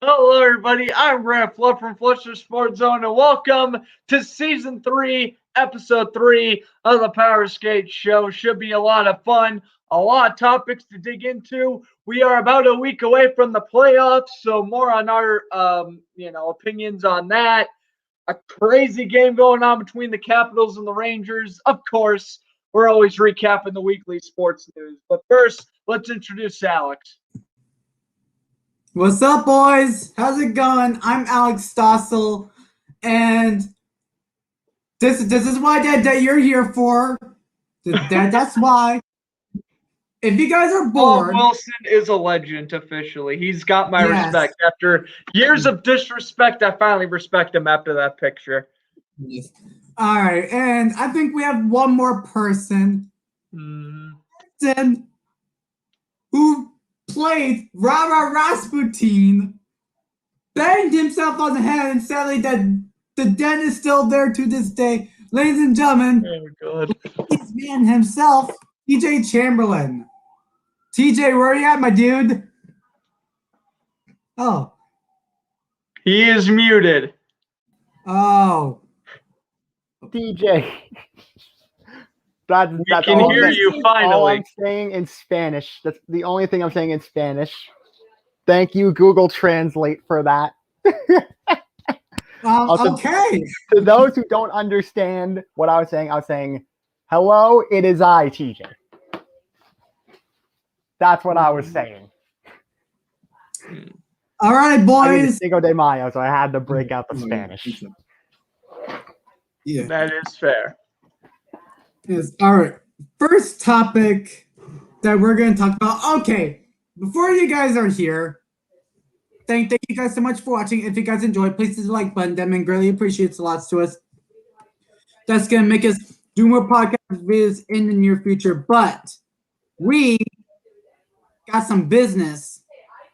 Hello, everybody. I'm Grant Fluff from Flusher Sports Zone, and welcome to Season 3, Episode 3 of the Powerskateshow. Should be a lot of fun, a lot of topics to dig into. We are about a week away from the playoffs, so more on our, opinions on that. A crazy game going on between the Capitals and the Rangers. Of course, we're always recapping the weekly sports news. But first, let's introduce Alex. What's up, boys? How's it going? I'm Alex Stossel, and this is why that you're here for. That's why. If you guys are bored, Paul Wilson is a legend officially. He's got my respect. After years of disrespect, I finally respect him after that picture. Yes. All right, and I think we have one more person. Who played Rasputin, banged himself on the head, and sadly the dent is still there to this day. Ladies and gentlemen, this man himself, TJ Chamberlain. TJ, where are you at, my dude? Oh. He is muted. Oh. TJ. We can hear you finally. All I'm saying in Spanish. That's the only thing I'm saying in Spanish. Thank you, Google Translate, for that. Okay. To those who don't understand what I was saying, hello, it is I, TJ. That's what I was saying. All right, boys. Cinco de Mayo, so I had to break out the Spanish. Yeah. That is fair. Yes. All right. First topic that we're going to talk about. Okay. Before you guys are here, thank you guys so much for watching. If you guys enjoyed, please hit the like button. That man greatly appreciates a lot to us. That's going to make us do more podcast videos in the near future. But we got some business.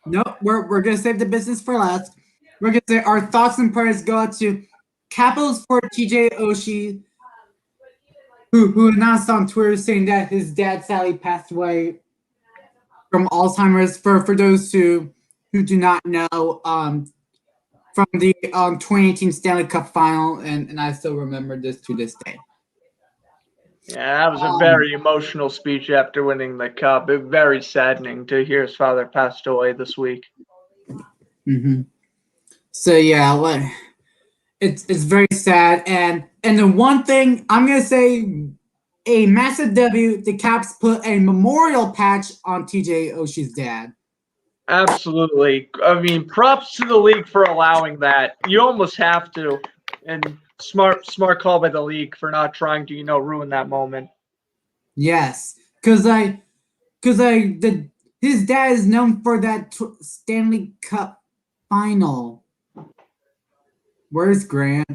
Nope. We're going to save the business for last. We're going to say our thoughts and prayers go out to Capitals for TJ Oshie, who announced on Twitter saying that his dad sadly passed away from Alzheimer's. For those who do not know, from the 2018 Stanley Cup Final, and I still remember this to this day. Yeah, that was a very emotional speech after winning the cup. It was very saddening to hear his father passed away this week. Mm-hmm. So yeah, it's very sad, and the one thing I'm gonna say, a massive W. The Caps put a memorial patch on TJ Oshie's dad. Absolutely. I mean, props to the league for allowing that. You almost have to, and smart call by the league for not trying to ruin that moment. Yes, because his dad is known for that Stanley Cup Final. Where's Grant?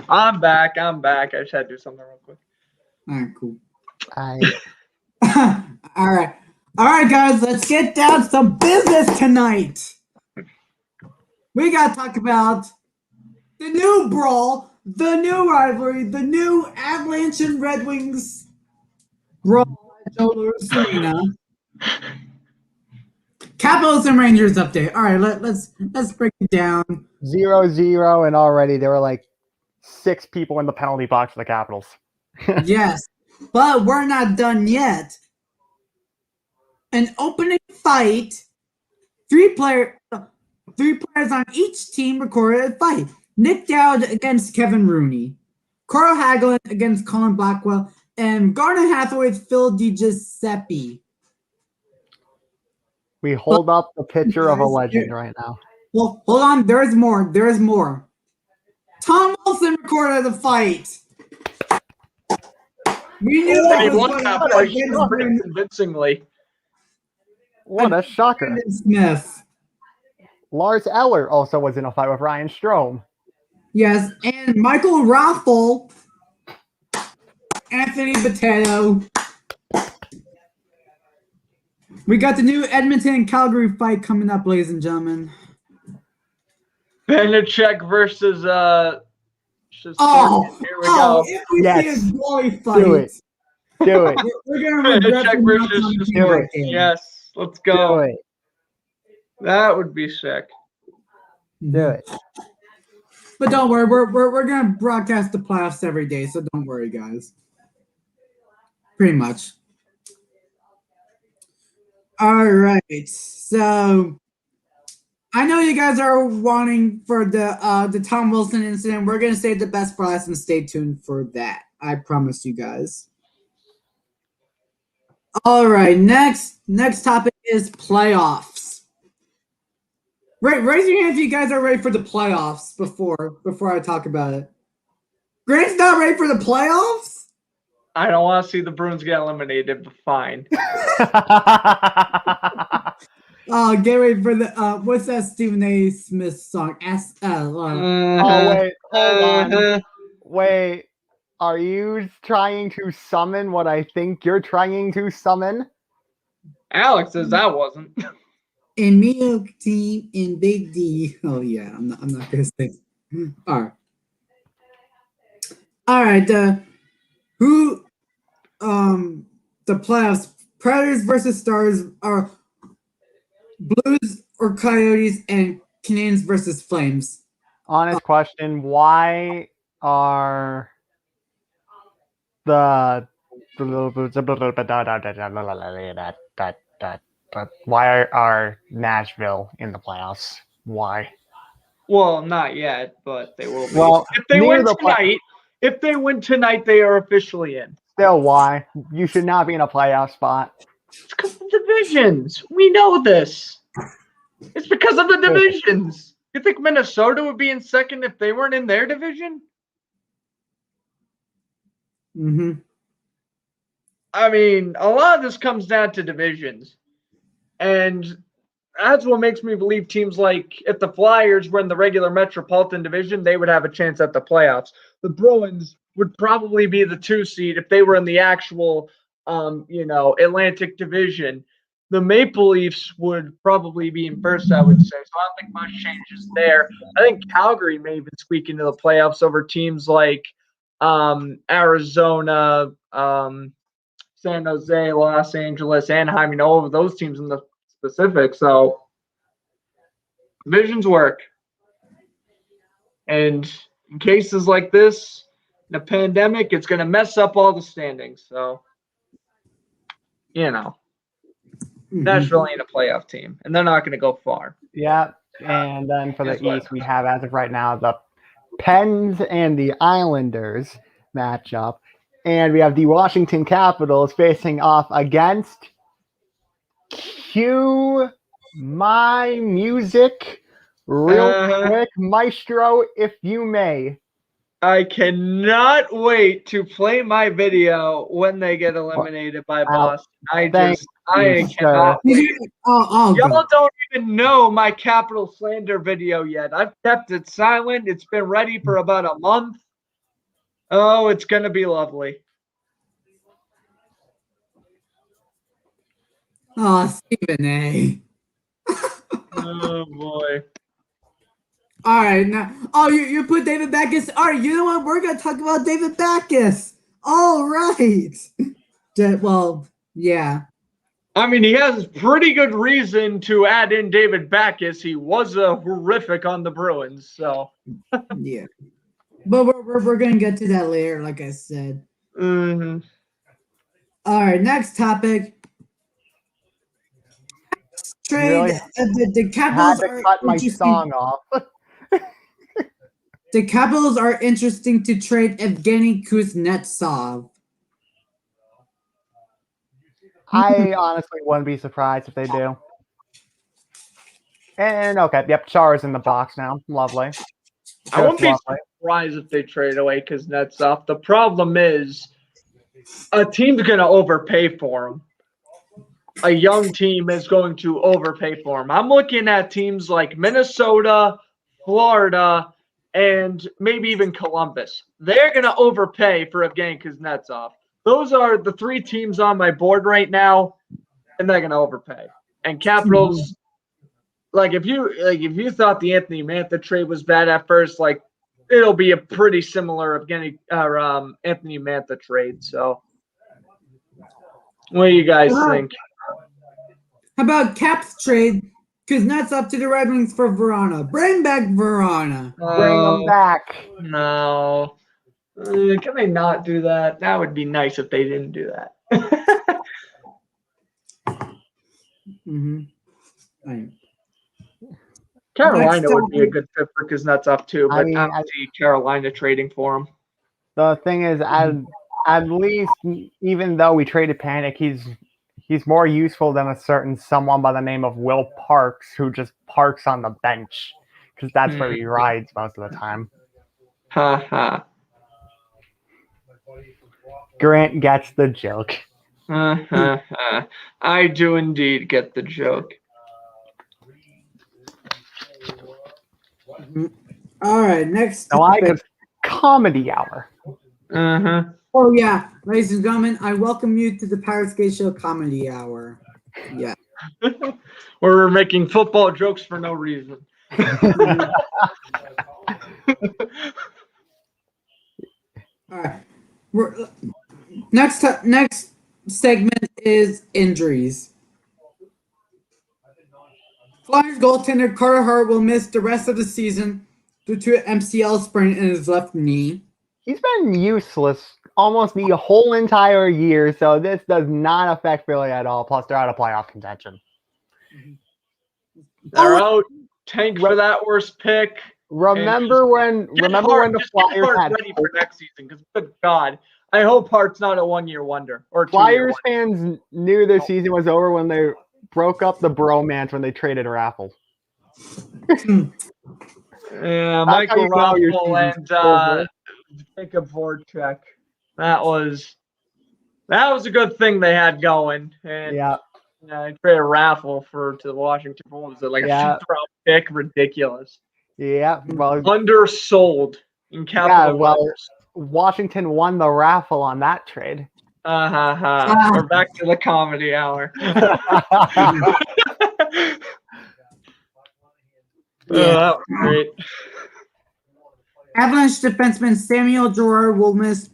I'm back. I just had to do something real quick. All right, cool. All right, guys. Let's get down to some business tonight. We gotta talk about the new Brawl, the new rivalry, the new Avalanche and Red Wings Brawl at Joe Louis Arena. Capitals and Rangers update. All right, let's break it down. 0-0, and already there were like 6 people in the penalty box for the Capitals. Yes, but we're not done yet. An opening fight. 3 players on each team recorded a fight. Nick Dowd against Kevin Rooney, Carl Hagelin against Colin Blackwell, and Garner Hathaway's Phil DiGiuseppe. We hold up the picture of a legend right now. Well, hold on. There's more. Tom Wilson recorded the fight. We knew that was won that fight pretty convincingly. What a shocker. Smith. Lars Eller also was in a fight with Ryan Strome. Yes, and Michael Raffle, Anthony Boteto. We got the new Edmonton and Calgary fight coming up, ladies and gentlemen. Vanacek versus Here we go. If we see a goalie fight. Do it. We're gonna regret Yes, let's go. Do it. That would be sick. Do it. But don't worry, we're gonna broadcast the playoffs every day, so don't worry, guys. Pretty much. All right, so I know you guys are wanting for the Tom Wilson incident. We're gonna save the best for last, and stay tuned for that. I promise you guys. All right, next topic is playoffs. Raise your hand if you guys are ready for the playoffs before I talk about it. Grant's not ready for the playoffs? I don't want to see the Bruins get eliminated, but fine. Get ready for the what's that Stephen A. Smith song? Oh wait, hold on. Wait, are you trying to summon what I think you're trying to summon? Alex says that wasn't. In Milk Team in Big D. Oh yeah, I'm not gonna say. All right. The playoffs. Predators versus Stars are Blues or Coyotes, and Canadiens versus Flames. Honest question, why are why are Nashville in the playoffs? Why? Well, not yet, but they will be. Well, if they win tonight, they are officially in. Still, why? You should not be in a playoff spot. It's because of the divisions. We know this. It's because of the divisions. You think Minnesota would be in second if they weren't in their division? Mm-hmm. I mean, a lot of this comes down to divisions. And that's what makes me believe teams like if the Flyers were in the regular Metropolitan Division, they would have a chance at the playoffs. The Bruins would probably be the 2 seed if they were in the actual, Atlantic Division. The Maple Leafs would probably be in first, I would say. So I don't think much changes there. I think Calgary may even squeak into the playoffs over teams like Arizona, San Jose, Los Angeles, Anaheim, over those teams in the specific. So divisions work. And in cases like this, in a pandemic, it's going to mess up all the standings. So, Nashville ain't a playoff team, and they're not going to go far. Yeah, and then for the East, we have, as of right now, the Pens and the Islanders matchup. And we have the Washington Capitals facing off against Cue My Music real quick, Maestro, if you may. I cannot wait to play my video when they get eliminated by Boston. I cannot wait. Y'all don't even know my Capital slander video yet. I've kept it silent. It's been ready for about a month. Oh, it's going to be lovely. Oh, Stephen A. Oh, boy. All right, now. Oh, you put David Backes. All right, you know what? We're gonna talk about David Backes. All right. Well, yeah. I mean, he has pretty good reason to add in David Backes. He was horrific on the Bruins, so. Yeah. But we're gonna get to that later, like I said. Mm-hmm. All right, next topic. Trade. Really? The Capitals had to cut my song off. The Capitals are interesting to trade Evgeny Kuznetsov. I honestly wouldn't be surprised if they do. And okay, yep, Char's in the box now. Lovely. I wouldn't be surprised if they trade away Kuznetsov. The problem is a team's going to overpay for him. A young team is going to overpay for him. I'm looking at teams like Minnesota, Florida, and maybe even Columbus. They're going to overpay for Evgeny Kuznetsov. Those are the 3 teams on my board right now, and they're going to overpay. And Capitals, if you thought the Anthony Mantha trade was bad at first, it'll be a pretty similar Anthony Mantha trade. So, what do you guys think? How about Caps trade Kuznetsov to the Red Wings for Verona. Bring back Verona. Bring them back. No. Can they not do that? That would be nice if they didn't do that. Carolina would be a good fit for Kuznetsov too, but I don't see Carolina trading for him. The thing is, at least, even though we traded Panic, he's more useful than a certain someone by the name of Will Parks, who just parks on the bench because that's where he rides most of the time. Ha ha. Grant gets the joke. I do indeed get the joke. All right, next. Now I get comedy hour. Oh yeah, ladies and gentlemen, I welcome you to the Powerskateshow comedy hour. Yeah. Where we're making football jokes for no reason. All right. Next segment is injuries. Flyers goaltender Carter Hart will miss the rest of the season due to an MCL sprain in his left knee. He's been useless almost the whole entire year, so this does not affect Philly at all. Plus, they're out of playoff contention. They're out. Tank for that worst pick. Remember when the Flyers had ready for next season? Because good God, I hope Hart's not a one-year wonder or Flyers fans knew their season was over when they broke up the bromance when they traded Raffle. Yeah, Michael Raffle and Jacob Voracek. That was a good thing they had going. And I traded Raffle to the Washington. What was it, like a fifth-round pick? Ridiculous. Yeah, well, undersold in capital letters. Washington won the raffle on that trade. We're back to the comedy hour. That was great. Avalanche defenseman Samuel Girard will miss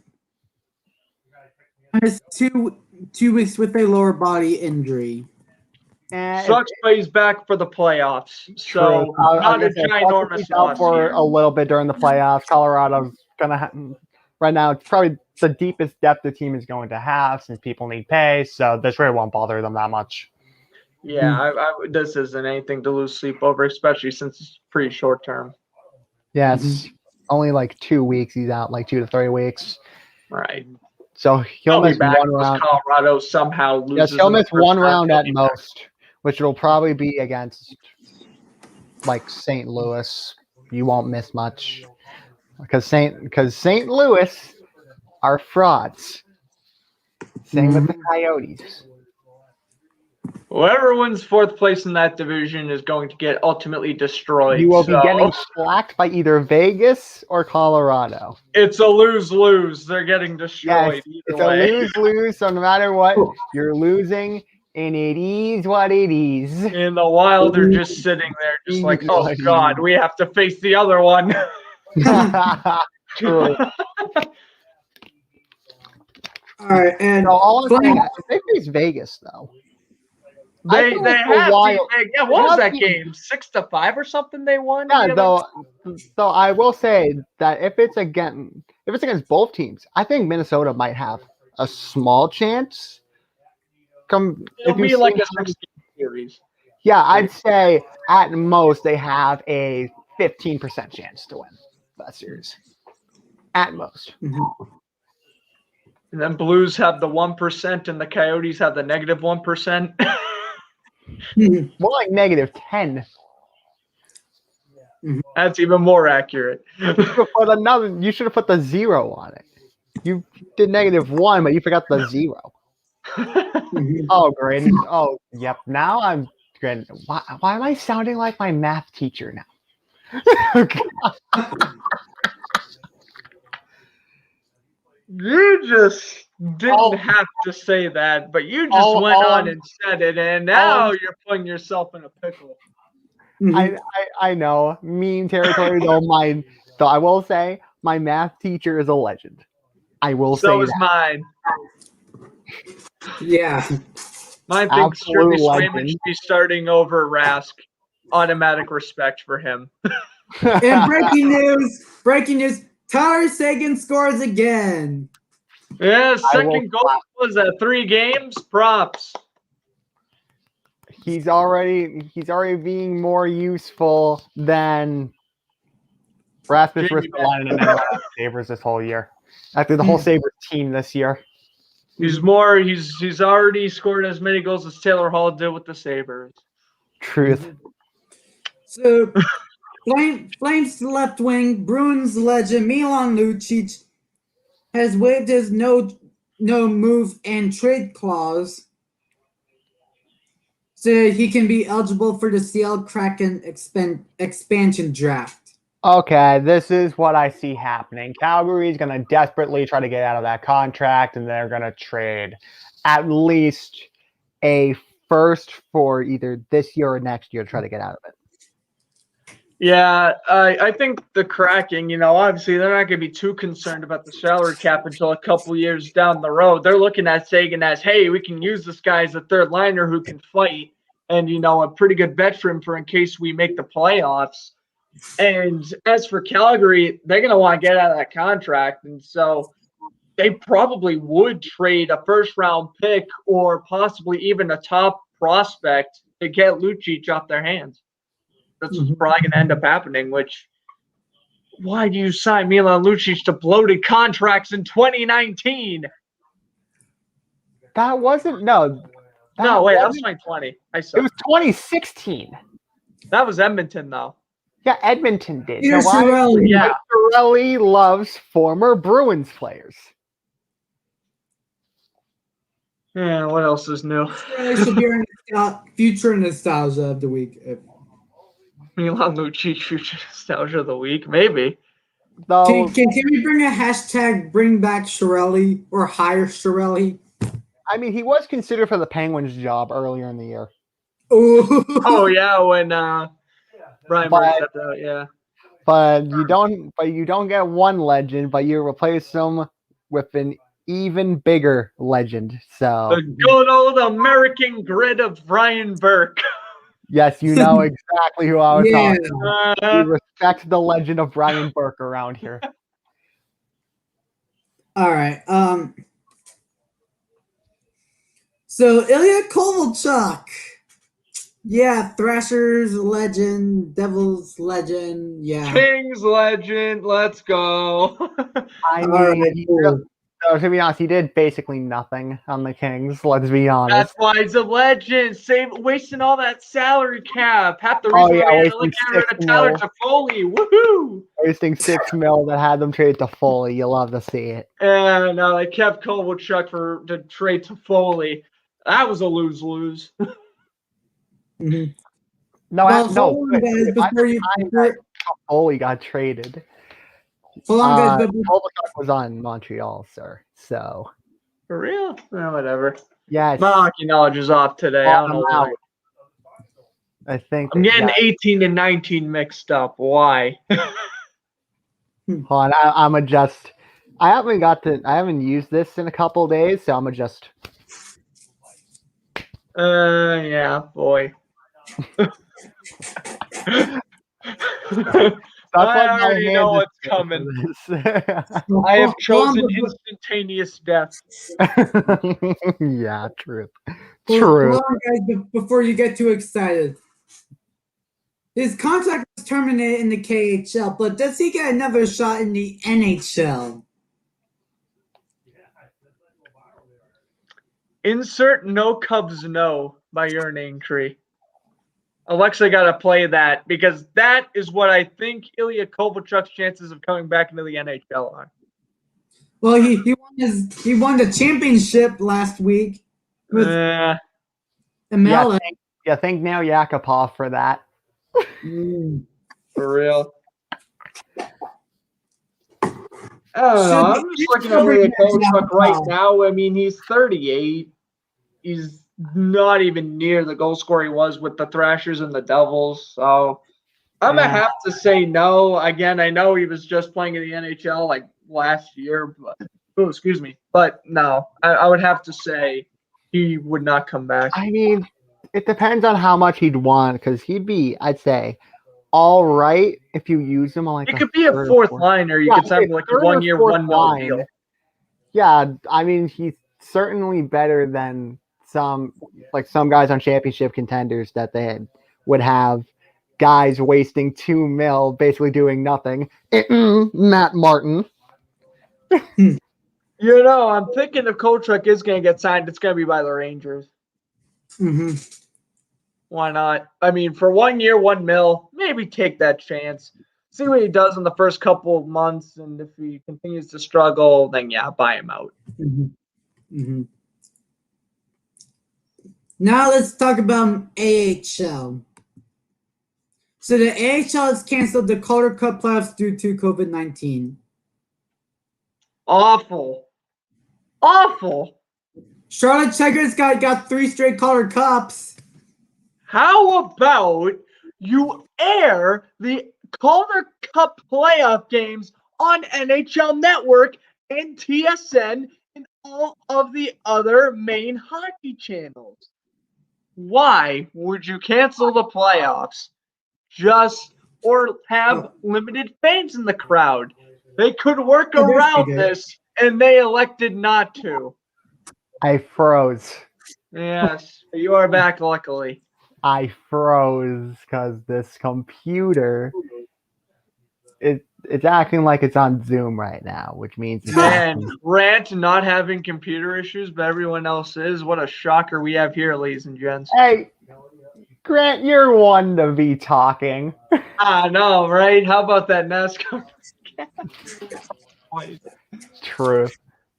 2 weeks with a lower body injury. Sucks, but he's back for the playoffs. So not a ginormous loss for a little bit during the playoffs. Colorado's gonna right now. It's probably the deepest depth the team is going to have since people need pay. So this really won't bother them that much. Yeah, this isn't anything to lose sleep over, especially since it's pretty short term. Yeah, it's only like 2 weeks. He's out like 2 to 3 weeks. Right. So he'll miss one round. Colorado somehow loses. Yes, he'll miss one round at most, which will probably be against like St. Louis. You won't miss much because St. Louis are frauds. Same with the Coyotes. Whoever wins fourth place in that division is going to get ultimately destroyed. You will be getting slacked by either Vegas or Colorado. It's a lose-lose. They're getting destroyed. Yes, it's a lose-lose, so no matter what, you're losing, and it is what it is. And the Wild are just sitting there, just like, oh, God, we have to face the other one. True. All right, and so all I'm saying, they face Vegas, though. They have what was that game? 6-5 or something they won? Yeah, so I will say that if it's against both teams, I think Minnesota might have a small chance. It'll be like a 6-game series. Yeah, I'd say at most they have a 15% chance to win that series. At most. And then Blues have the 1% and the Coyotes have the negative 1%. More like negative 10. That's even more accurate. You should have put the 0 on it. You did -1, but you forgot the 0. Oh, great. Oh, yep. Now I'm great. Why am I sounding like my math teacher now? You just didn't have to say that, but you just went on and said it, and now you're putting yourself in a pickle. I know. Mean territory, though. Though I will say, my math teacher is a legend. I will say so is mine. Yeah. Mine thinks Shirley Swayman should be starting over Rask. automatic respect for him. And breaking news, Tyler Seguin scores again. Yeah, second goal was that 3 games. Props. He's already being more useful than Rasmus Ristolainen and anyone else Sabres this whole year. After the whole Sabres team this year. He's already scored as many goals as Taylor Hall did with the Sabres. Truth. So Flames left wing, Bruins legend Milan Lucic has waived his no move and trade clause, so he can be eligible for the Seattle Kraken expansion draft. Okay, this is what I see happening. Calgary is going to desperately try to get out of that contract, and they're going to trade at least a first for either this year or next year to try to get out of it. Yeah, I think the Kraken, obviously they're not going to be too concerned about the salary cap until a couple years down the road. They're looking at Seguin as, hey, we can use this guy as a third liner who can fight and, a pretty good veteran for in case we make the playoffs. And as for Calgary, they're going to want to get out of that contract. And so they probably would trade a first-round pick or possibly even a top prospect to get Lucic off their hands. That's what's probably going to end up happening, which why do you sign Milan Lucic to bloated contracts in 2019? That wasn't, no. That was 2020. It was 2016. That was Edmonton, though. Yeah, Edmonton did. Here's Cirelli. Yeah. Cirelli loves former Bruins players. Yeah, what else is new? Cirelli should be our future nostalgia of the week. Milan Lucic future nostalgia of the week, maybe. Can we bring a hashtag bring back Cirelli or hire Cirelli? I mean, he was considered for the Penguins job earlier in the year. Oh yeah, when Brian Murray said that, yeah. But you don't get one legend, but you replace them with an even bigger legend. So the good old American grit of Brian Burke. Yes, you know exactly who I was talking about. We respect the legend of Brian Burke around here. All right. So Ilya Kovalchuk. Yeah, Thrashers legend, Devils legend, yeah. Kings legend, let's go. I mean, to be honest, he did basically nothing on the Kings, let's be honest. That's why he's a legend. Wasting all that salary cap. Half the reason why he look at rid of Tyler Toffoli. Woohoo! Wasting $6 million that had them trade Toffoli. You love to see it. And they kept Kovalchuk to trade Toffoli. That was a lose-lose. No, Toffoli got traded. Kovalchuk was on Montreal, sir. So for real? Whatever. Yes. My hockey knowledge is off today. I don't know why. I think I'm getting 18 and 19 mixed up. Why? Hold on, I'm adjust. I haven't used this in a couple of days, so I'm adjust. Yeah, boy. I already know what's coming. I have chosen instantaneous death. Yeah, true. Hold on, guys, before you get too excited. His contract was terminated in the KHL, but does he get another shot in the NHL? Insert no Cubs no by your name tree. Alexa got to play that because that is what I think Ilya Kovalchuk's chances of coming back into the NHL are. Well, he won the championship last week with Amela. Yeah, thank Nail Yakupov for that. For real. I don't know. I'm just looking at Ilya Kovalchuk right now. I mean, he's 38. He's not even near the goal scorer he was with the Thrashers and the Devils. So I'm going to have to say no. Again, I know he was just playing in the NHL like last year. But no, I would have to say he would not come back. I mean, It depends on how much he'd want, because he'd be, I'd say, all right if you use him on like It could be a fourth liner. You could sign like a 1 year, $1 million deal. Yeah, I mean, he's certainly better than some guys on championship contenders that would have guys wasting $2 million, basically doing nothing. Matt Martin. I'm thinking if Kochuk is going to get signed, it's going to be by the Rangers. Mm-hmm. Why not? I mean, for 1 year, $1 million, maybe take that chance. See what he does in the first couple of months, and if he continues to struggle, then yeah, buy him out. Mm-hmm. Mm-hmm. Now let's talk about AHL. So the AHL has canceled the Calder Cup Playoffs due to COVID-19. Awful. Charlotte Checkers got 3 straight Calder Cups. How about you air the Calder Cup playoff games on NHL Network and TSN and all of the other main hockey channels? Why would you cancel the playoffs or have limited fans in the crowd? They could work around this, and they elected not to. I froze. Yes, you are back, luckily. I froze because this computer, it's acting like it's on Zoom right now, which means Grant not having computer issues, but everyone else is. What a shocker we have here, ladies and gents. Hey, Grant, you're one to be talking. I know, right? How about that NASCAR? Truth.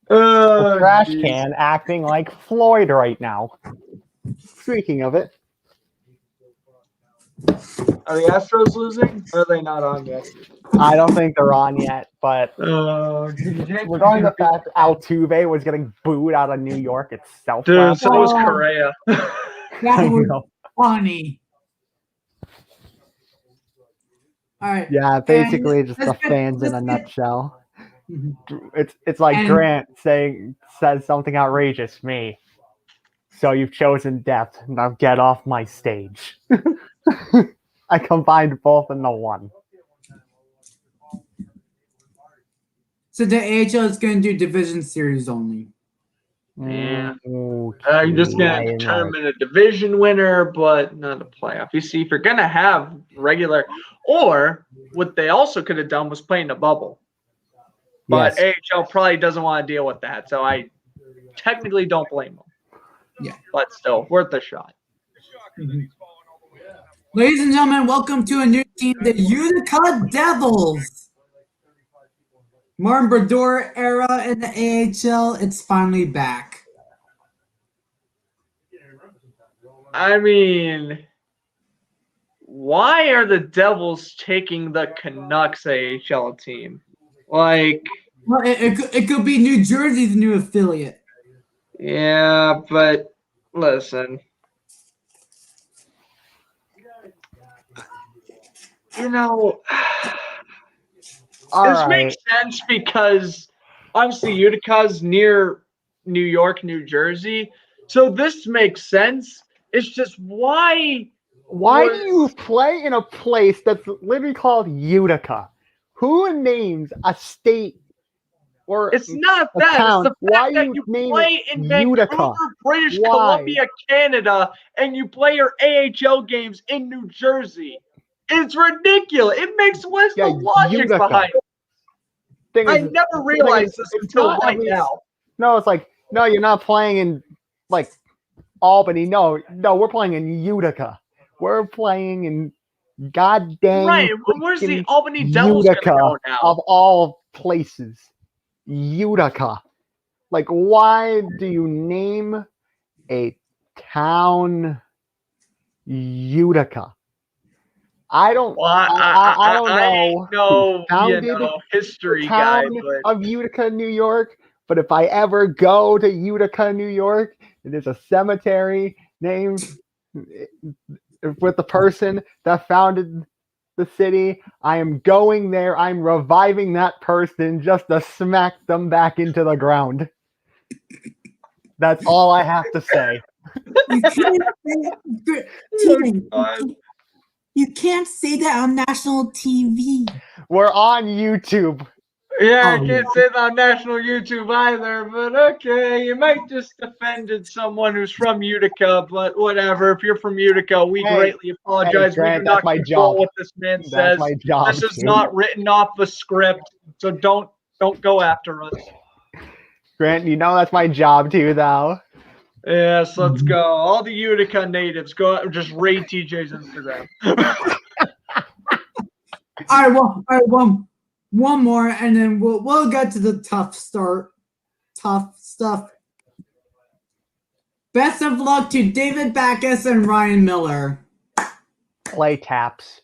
The trash geez. can acting like Floyd right now. Speaking of it. Are the Astros losing? Or are they not on yet? I don't think they're on yet, but regarding the fact that Altuve was getting booed out of New York itself. Dude, so was Correa. That was funny. All right. Yeah, basically just the fans in a nutshell. It's like Grant says something outrageous. Me. So you've chosen death. Now get off my stage. I combined both into one. So the AHL is going to do division series only. Yeah. Okay, You're just going to determine a division winner, but not a playoff. You see, if you're going to have regular, or what they also could have done was play in a bubble. But yes. AHL probably doesn't want to deal with that, so I technically don't blame them. Yeah. But still, worth a shot. Mm-hmm. Ladies and gentlemen, welcome to a new team, the Utica Devils. Martin Brodeur era in the AHL, it's finally back. I mean, why are the Devils taking the Canucks AHL team? Like, well, it could be New Jersey's new affiliate. Yeah, but listen. This makes sense because obviously Utica's near New York, New Jersey. So this makes sense. It's just why do you play in a place that's literally called Utica? Who names a state or it's not a that. town? It's the fact that you play in Utica? Vancouver, British Columbia, Canada, and you play your AHL games in New Jersey. It's ridiculous. It makes what's the logic behind it? I never realized this until right now. No, it's like, no, you're not playing in like Albany. No, we're playing in Utica. We're playing in goddamn right. Where's the Albany Devils Utica go now? of all places? Utica. Like, why do you name a town Utica? I don't. Well, I don't know. No, history guy of Utica, New York. But if I ever go to Utica, New York, and there's a cemetery named with the person that founded the city, I am going there. I'm reviving that person just to smack them back into the ground. That's all I have to say. You can't you can't say that on national TV. We're on YouTube. Yeah, I Oh, can't say that on national YouTube either, but okay. You might just offended someone who's from Utica, but whatever. If you're from Utica, we Hey, greatly apologize. Grant, we do not that's my control job. what this man That's says. my job. This is too. not written off a script, so don't go after us. Grant, you know that's my job too, though. Yes, let's go. All the Utica natives, go out and just raid TJ's Instagram. All right, one more, and then we'll get to the tough stuff. Best of luck to David Backus and Ryan Miller Play taps.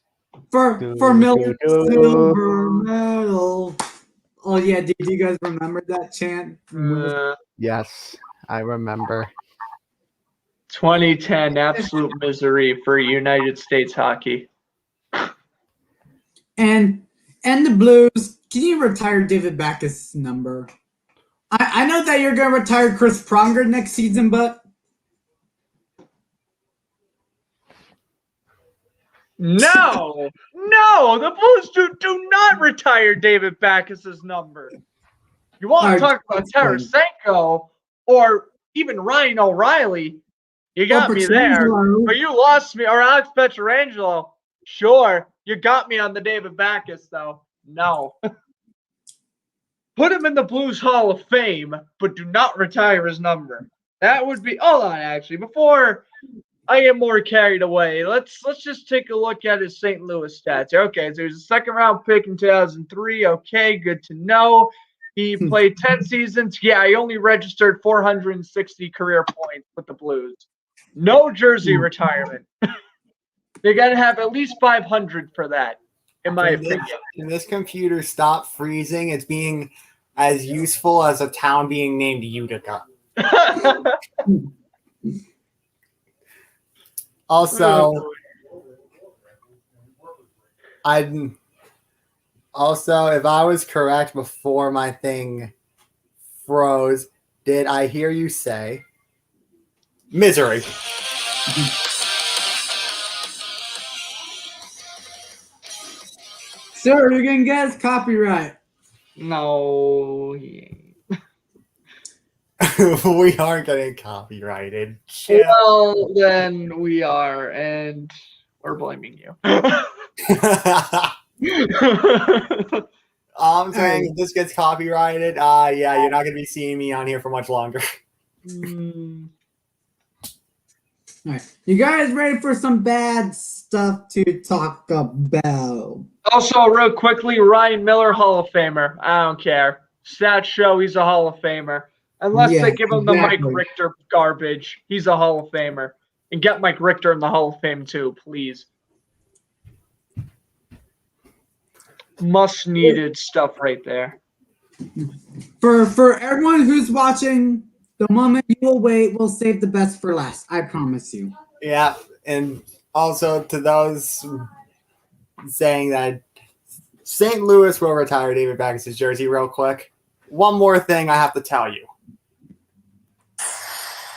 for Miller's silver medal. Oh yeah, do you guys remember that chant? Yes, I remember. 2010 absolute misery for United States hockey. And the Blues, can you retire David Backus' number? I know that you're gonna retire Chris Pronger next season, but No, the Blues do not retire David Backus' number. You want to talk about Tarasenko or even Ryan O'Reilly? You got me there, but you lost me. Or Alex Pietrangelo, sure, you got me on the David Backus though. No, put him in the Blues Hall of Fame, but do not retire his number. That would be. Hold on, actually, before I get more carried away, let's just take a look at his St. Louis stats. Okay, so he was a second-round pick in 2003. Okay, good to know. He played 10 seasons. Yeah, he only registered 460 career points with the Blues. No jersey retirement. They got to have at least 500 for that, in my opinion. Can this computer stop freezing? It's being as useful as a town being named Utica. Also, if I was correct before my thing froze, did I hear you say misery? sir, you're gonna get us copyright. No, We aren't getting copyrighted. well, then we are, and we're blaming you. I'm saying if this gets copyrighted, yeah, you're not going to be seeing me on here for much longer. All right, you guys ready for some bad stuff to talk about? Also, real quickly, Ryan Miller, Hall of Famer. I don't care. Stats show he's a Hall of Famer. Unless they give him the Mike Richter garbage, he's a Hall of Famer. And get Mike Richter in the Hall of Fame too, please. Much needed stuff right there. For everyone who's watching, the moment you will wait, we'll save the best for last. I promise you. Yeah, and also to those saying that St. Louis will retire David Backus' jersey real quick. One more thing I have to tell you.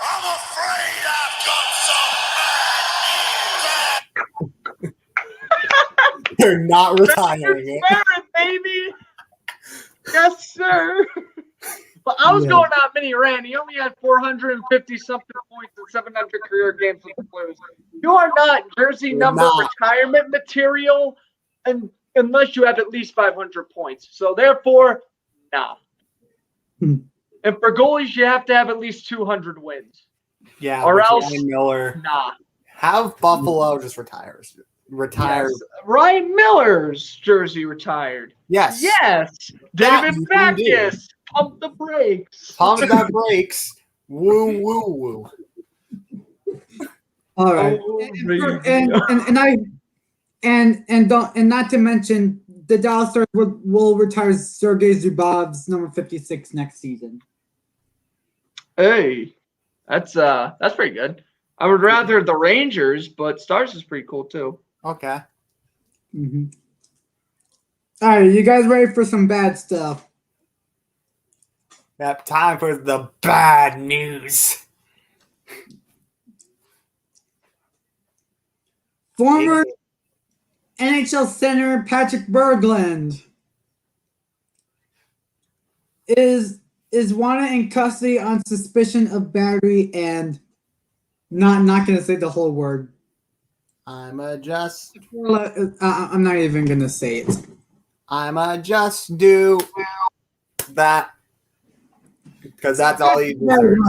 I'm afraid I've got some bad news. You're not retiring it. Barrett, baby. Yes, sir. But I was going out mini ran. He only had 450 something points and 700 career games with the Blues. You are not jersey number retirement material, and unless you have at least 500 points. So therefore, no. And for goalies, you have to have at least 200 wins. Yeah, or else Miller. Nah. Have Buffalo just retire. Yes. Ryan Miller's jersey retired. Yes. Yes. David Backus. Pump the brakes. Pump the brakes. Woo, woo, woo. All right. And not to mention the Dallas Stars will retire Sergei Zubov's number 56 next season. Hey, that's pretty good. I would rather the Rangers, but Stars is pretty cool too. Okay. Mm-hmm. All right, you guys ready for some bad stuff? Yep, time for the bad news. Former NHL center Patrick Berglund is wanted in custody on suspicion of battery and not gonna say the whole word. I'm I'm not even gonna say it. just do that because that's all he deserves.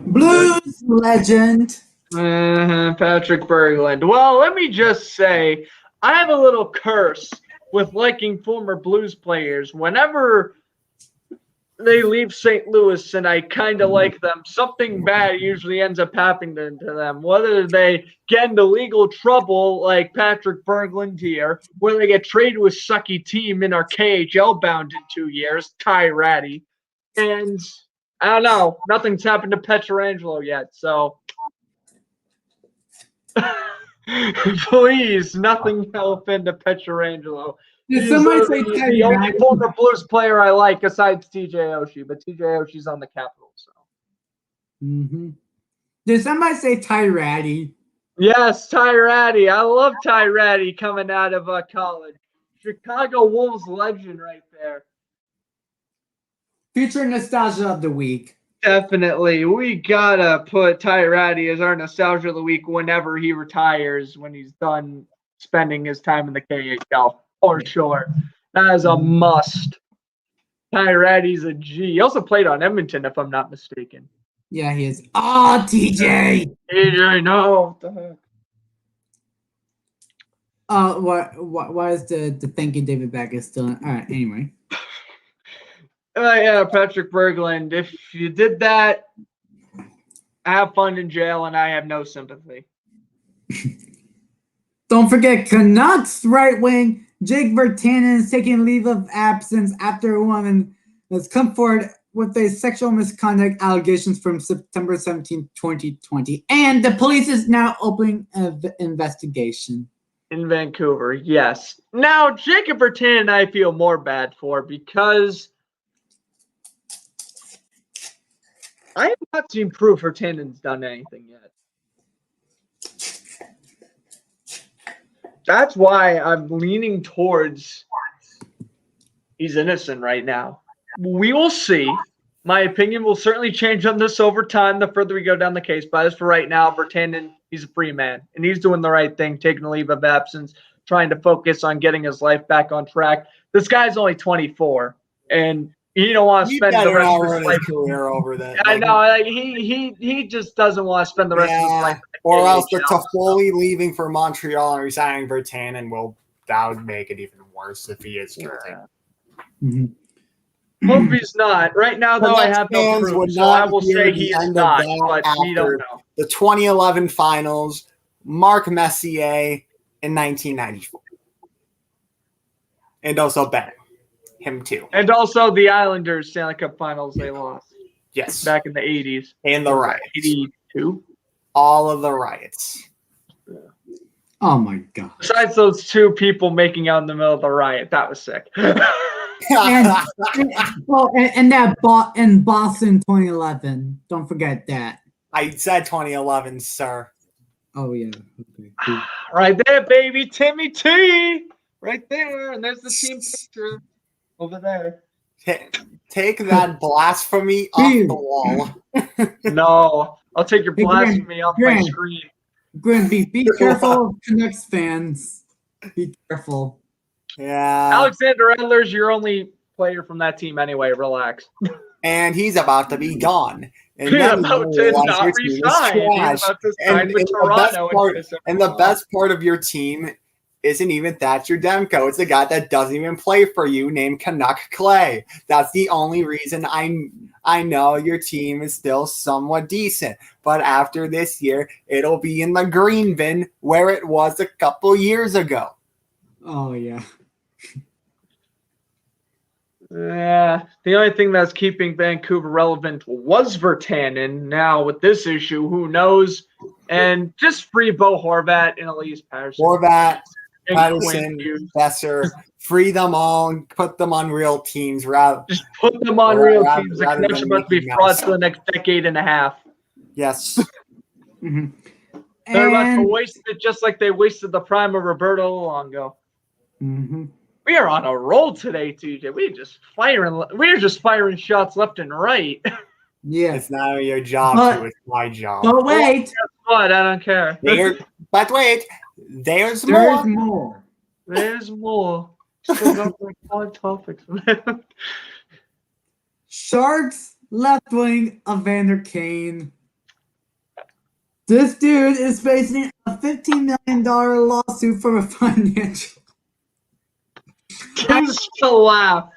Blues legend. Patrick Berglund. Well, let me just say, I have a little curse with liking former Blues players. Whenever they leave St. Louis and I kind of like them, something bad usually ends up happening to them. Whether they get into legal trouble like Patrick Berglund here, whether they get traded with sucky team in our KHL bound in 2 years, Ty Ratty. And I don't know, nothing's happened to Pietrangelo yet, so please, nothing happened to Pietrangelo. Did He's somebody say the Ty only Ratty? former Blues player I like besides TJ Oshie, but TJ Oshie's on the Capitals. So. Mm-hmm. Did somebody say Ty Ratty? Yes, Ty Ratty. I love Ty Ratty coming out of college. Chicago Wolves legend right there. Future nostalgia of the week. Definitely. We gotta put Ty Ratty as our nostalgia of the week whenever he retires, when he's done spending his time in the KHL. For sure. That is a must. Ty Ratty's a G. He also played on Edmonton, if I'm not mistaken. Yeah, he is. Oh, TJ. TJ, no. What the heck? Why is the thank you David Baggett still in? All right, anyway. Yeah, Patrick Berglund. If you did that, have fun in jail, and I have no sympathy. Don't forget, Canucks right wing Jake Virtanen is taking leave of absence after a woman has come forward with a sexual misconduct allegations from September 17, 2020. And the police is now opening an investigation. In Vancouver, yes. Now, Jacob Virtanen I feel more bad for because I have not seen proof Virtanen's done anything yet. That's why I'm leaning towards he's innocent right now. We will see. My opinion will certainly change on this over time the further we go down the case. But as for right now, Virtanen, he's a free man. And he's doing the right thing, taking a leave of absence, trying to focus on getting his life back on track. This guy's only 24. And he don't want to spend the rest of his life career over that. I know. Like, he just doesn't want to spend the rest of his life. Or else the Toffoli leaving for Montreal and resigning Virtanen that would make it even worse if he is guilty. Yeah. Mm-hmm. Hope he's not. Right now, though, I have no proof, so I will say he is not, but we don't know. The 2011 finals, Marc Messier in 1994. And also Ben. Him too. And also the Islanders Stanley Cup Finals they lost. Yes. Back in the 80s. And the riots. 82. All of the riots. Oh my god. Besides those two people making out in the middle of the riot. That was sick. And that in Boston 2011. Don't forget that. I said 2011, sir. Oh yeah. Okay. Cool. Right there, baby. Timmy T. Right there. And there's the team picture over there. Take that blasphemy off the wall. No. I'll take your blasphemy off my screen. Grimby, be careful, Canucks fans. Be careful. Yeah. Alexander Edler's your only player from that team anyway. Relax. And he's about to be gone. And He's about to not resign. He's about to sign with Toronto. And the best part of your team isn't even Thatcher Demko. It's the guy that doesn't even play for you named Canuck Clay. That's the only reason I know your team is still somewhat decent. But after this year, it'll be in the green bin where it was a couple years ago. Oh, yeah. Yeah, the only thing that's keeping Vancouver relevant was Virtanen. Now, with this issue, who knows? And just free Bo Horvat and Elise Patterson. Horvat, Patterson, Besser, free them all and put them on real teams. Just put them on real teams. The connection must be fraught for the next decade and a half. Yes. Mm-hmm. They're about to And waste it just like they wasted the prime of Roberto Luongo. Mhm. We are on a roll today, TJ. We're just firing shots left and right. Yeah. It's not your job But- to. It's my job. But wait, But I don't care. But wait, there's there's more. more. There's more. Still got like 5 topics. Sharks left wing Evander Kane. This dude is facing a $15 million lawsuit for a financial. Just to laugh.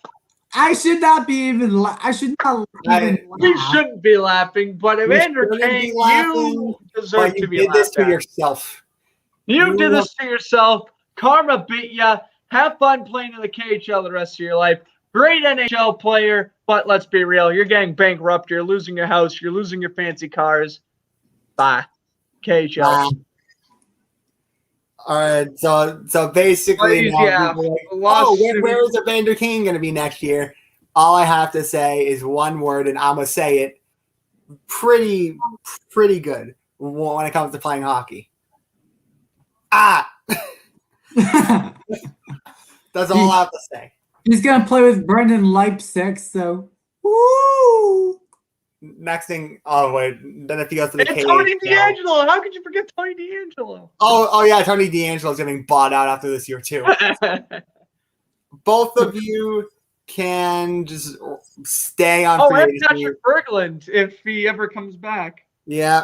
I should not be even. I should not even. We laugh. shouldn't be laughing, but Evander shouldn't be Kane, laughing, you deserve But you to be did this laughed to at. yourself. You did this to yourself. Karma beat ya. Have fun playing in the KHL the rest of your life. Great NHL player, but let's be real. You're getting bankrupt. You're losing your house. You're losing your fancy cars. Bye. KHL. All right, so basically, Please, now yeah, people are like, lawsuit. where is Evander Kane going to be next year? All I have to say is one word, and I'm gonna say it pretty good when it comes to playing hockey. That's all I have to say. He's gonna play with Brendan Leipzig, so woo! Next thing, oh wait, then if he goes to the And KHL. Tony DeAngelo. How could you forget Tony DeAngelo? Oh yeah, Tony DeAngelo's getting bought out after this year too. Both of you can just stay on free and agency. Patrick Berglund if he ever comes back. Yeah.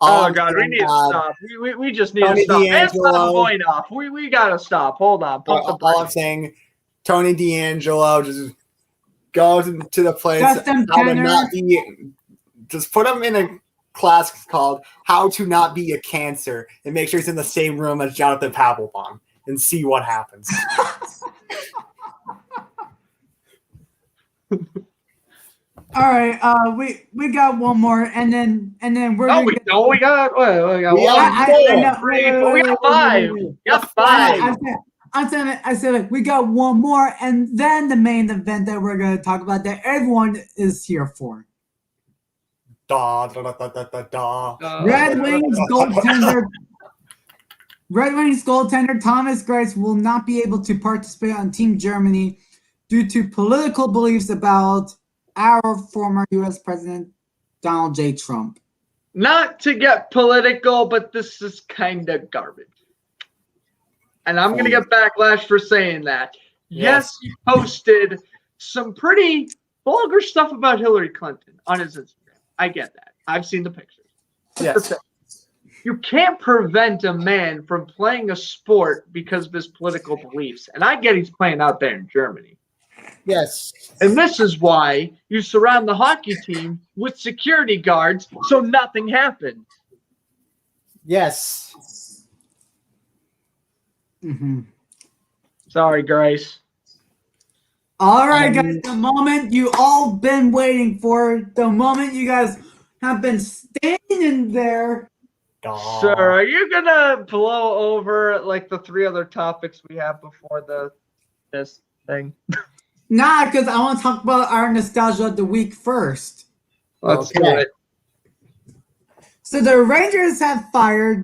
Oh God, we need to stop. We just need Tony to stop. And DeAngelo. off. We gotta stop. Hold on. Pump the All I'm brakes. saying, Tony DeAngelo just goes to the place. Justin how to Penner. not be, just put him in a class called "How to Not Be a Cancer" and make sure he's in the same room as Jonathan Papelbon and see what happens. All right, we got one more, and then we're. No, gonna we get- don't. We got We one, got two, I know. three, four. We got 5. We got 5. I said we got one more, and then the main event that we're gonna talk about that everyone is here for. Da, da, da, da, da, da. Red Wings goaltender. Red Wings goaltender Thomas Greiss will not be able to participate on Team Germany due to political beliefs about our former U.S. President Donald J. Trump. Not to get political, but this is kind of garbage. And I'm going to get backlash for saying that. Yes, he posted some pretty vulgar stuff about Hillary Clinton on his Instagram. I get that. I've seen the pictures. Yes. You can't prevent a man from playing a sport because of his political beliefs. And I get he's playing out there in Germany. Yes. And this is why you surround the hockey team with security guards so nothing happens. Yes. Mm-hmm. Sorry, Grace. All right, guys, the moment you all been waiting for, the moment you guys have been standing there. Da. Sir, are you gonna blow over like the 3 other topics we have before this thing? Nah, because I want to talk about our nostalgia of the week first. Let's do Okay. it. So the Rangers have fired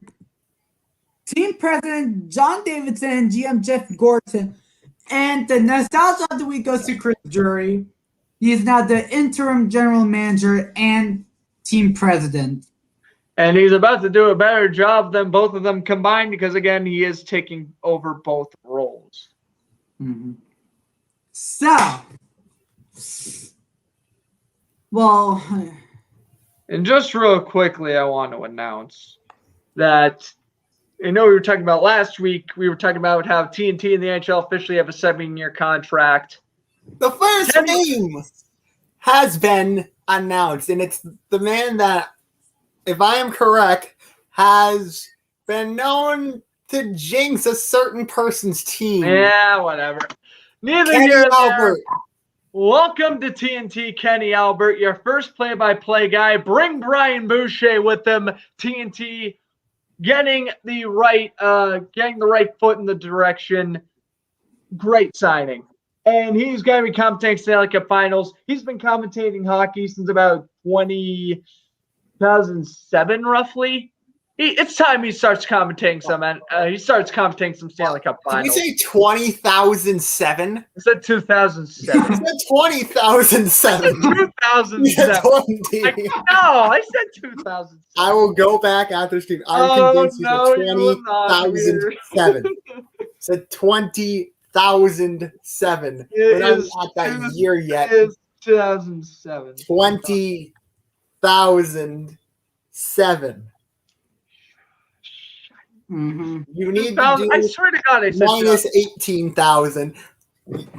team president John Davidson and GM Jeff Gorton, and the nostalgia of the week goes to Chris Drury. He is now the interim general manager and team president. And he's about to do a better job than both of them combined because, again, he is taking over both roles. Mm-hmm. So, well, And just real quickly, I want to announce that, we were talking about last week, we were talking about how TNT and the NHL officially have a 7-year contract. The first name has been announced, and it's the man that, if I am correct, has been known to jinx a certain person's team. Yeah, whatever. Neither Kenny here nor there. Albert. Welcome to TNT, Kenny Albert, your first play-by-play guy. Bring Brian Boucher with them. TNT getting the right foot in the direction. Great signing. And he's going to be commentating Stanley Cup Finals. He's been commentating hockey since about 2007, roughly. It's time he starts commentating some. He starts commentating some Stanley Cup Did you finals. say 20,007? I said 2007. You said 20,007. 2007. You said 20. I said 2007. I will go back after stream. I'm convinced you said you will not, 20,007. Said 20,00007. We're not at that year yet. It is 2007. 20,007. Mm-hmm. You need to I do swear to God, I said minus 18,000.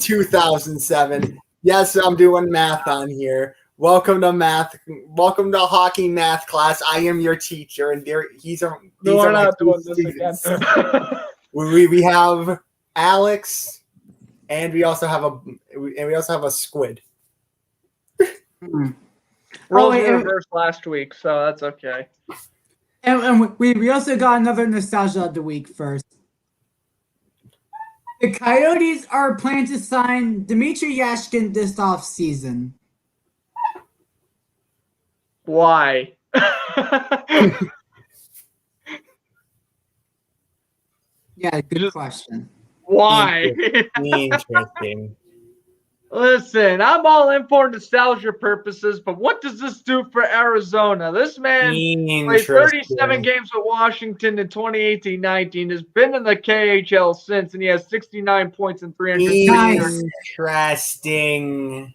2007. Yes, I'm doing math on here. Welcome to math. Welcome to hockey math class. I am your teacher, and these are we're my not two doing this students. again. we have Alex, and we also have a squid. Roles wait, were reversed last week, so that's okay. And we also got another nostalgia of the week first. The Coyotes are planning to sign Dmitrij Jaskin this offseason. Why? Yeah, good question. Why? Interesting. Listen, I'm all in for nostalgia purposes, but what does this do for Arizona? This man played 37 games with Washington in 2018-19, has been in the KHL since, and he has 69 points in 300. Nice. Interesting.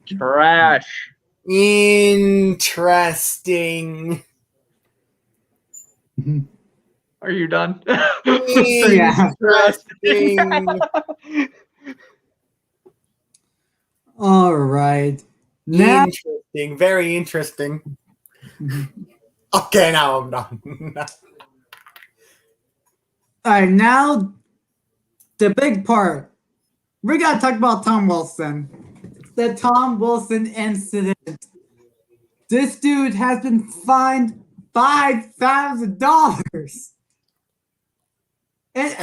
Trash. Interesting. Are you done? Yeah. Interesting. All right. Now, Interesting. Very interesting. Okay, now I'm done. all right, now the big part. We gotta talk about Tom Wilson. The Tom Wilson incident. This dude has been fined $5,000. And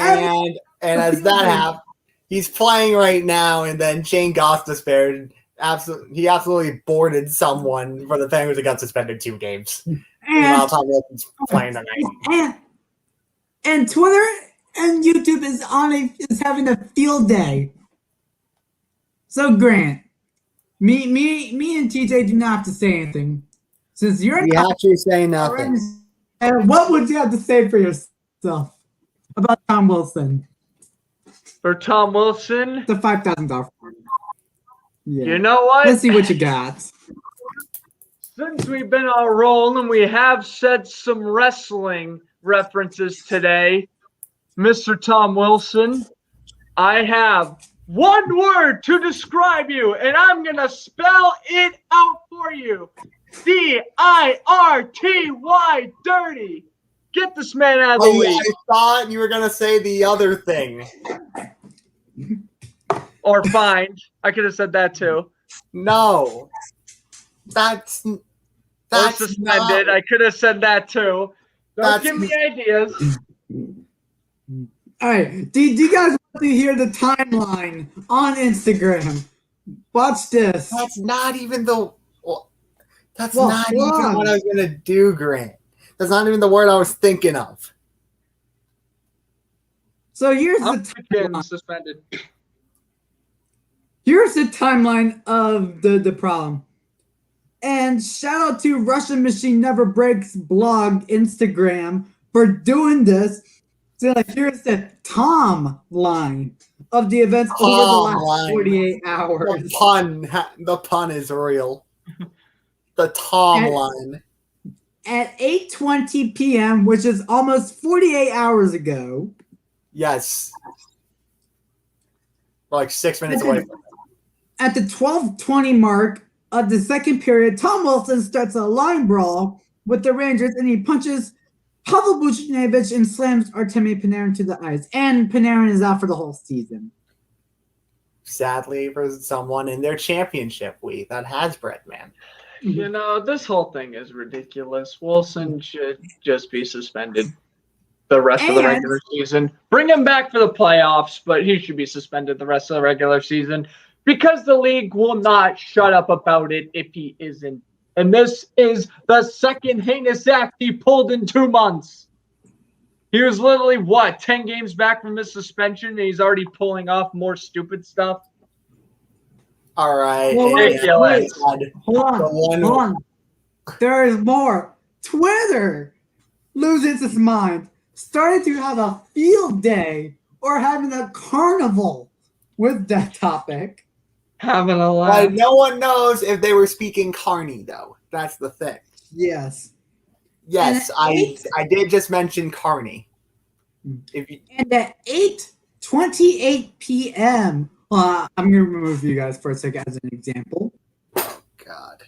as that happens, he's playing right now, and then Shane Gostisbehere absolutely boarded someone for the Penguins that got suspended 2 games. Meanwhile, Tom Wilson's playing tonight. And Twitter and YouTube is having a field day. So Grant, me and TJ do not have to say anything. Since you're You actually say nothing. And what would you have to say for yourself about Tom Wilson? For Tom Wilson, The $5,000. Yeah. you know what? Let's see what you got. Since we've been on a roll and we have said some wrestling references today, Mr. Tom Wilson, I have one word to describe you, and I'm going to spell it out for you. D-I-R-T-Y, dirty. Get this man out of the league. I thought you were going to say the other thing. Or fined. I could have said that too. No. That's Or suspended. I could have said that too. Don't give me ideas. All right. Do you guys want to hear the timeline on Instagram? Watch this. That's not even the. That's Well, not hold even on. what I was gonna do, Grant. That's not even the word I was thinking of. So here's I'm the getting timeline. suspended. Here's the timeline of the problem. And shout out to Russian Machine Never Breaks blog Instagram for doing this. So here's the Tom line of the events over the last Line. 48 hours. The pun is real. The Tom And- line. At 8:20 p.m., which is almost 48 hours ago. Yes. Like 6 minutes away. At the 12:20 mark of the second period, Tom Wilson starts a line brawl with the Rangers, and he punches Pavel Buchnevich and slams Artemi Panarin to the ice. And Panarin is out for the whole season. Sadly for someone in their championship week that has bread, man. You know, this whole thing is ridiculous. Wilson should just be suspended the rest of the And- regular season. Bring him back for the playoffs, but he should be suspended the rest of the regular season because the league will not shut up about it if he isn't And this is the second heinous act he pulled in 2 months. He was literally, 10 games back from his suspension, and he's already pulling off more stupid stuff? All right. Well, Ridiculous. Hold on. There is more. Twitter loses its mind, started to have a field day or having a carnival with that topic. Having a laugh. But no one knows if they were speaking Carney, though. That's the thing. Yes. Yes, I did just mention Carney. And at 8:28 p.m., I'm going to remove you guys for a second as an example. God.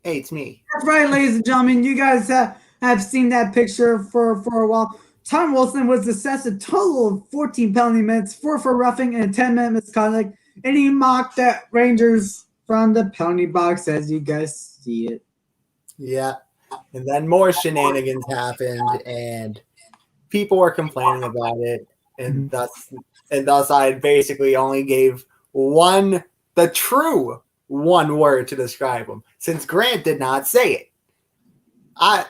Hey, it's me. That's right, ladies and gentlemen. You guys have seen that picture for a while. Tom Wilson was assessed a total of 14 penalty minutes, 4 for roughing and a 10-minute misconduct, and he mocked at Rangers from the penalty box as you guys see it. Yeah. And then more shenanigans happened, and people were complaining about it, and thus I basically only gave the true one word to describe him, since Grant did not say it. I'm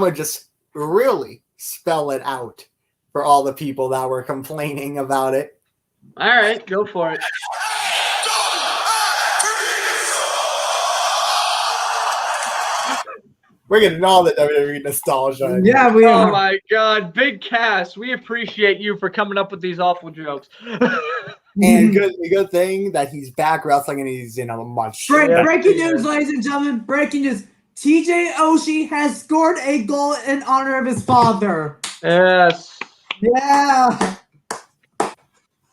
gonna just really spell it out for all the people that were complaining about it. All right, go for it. We're getting all the WWE nostalgia. Yeah, we Oh are. my God, Big Cass, we appreciate you for coming up with these awful jokes. And good thing that he's back wrestling and he's in a much. Breaking news, ladies and gentlemen. Breaking news. TJ Oshie has scored a goal in honor of his father. Yes. Yeah.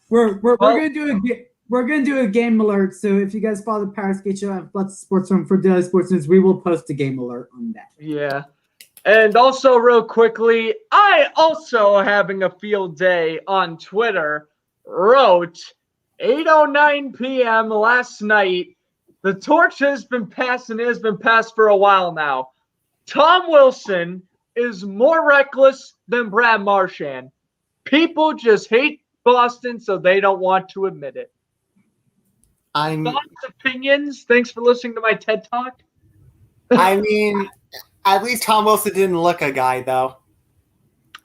We're gonna do a game alert. So if you guys follow the Powerskate Show and Flex Sports Room for daily sports news, we will post a game alert on that. Yeah. And also, real quickly, I also having a field day on Twitter wrote 8:09 p.m. last night. The torch has been passed and it has been passed for a while now. Tom Wilson is more reckless than Brad Marchand. People just hate Boston, so they don't want to admit it. Thoughts, opinions? Thanks for listening to my TED Talk. I mean, at least Tom Wilson didn't look a guy, though.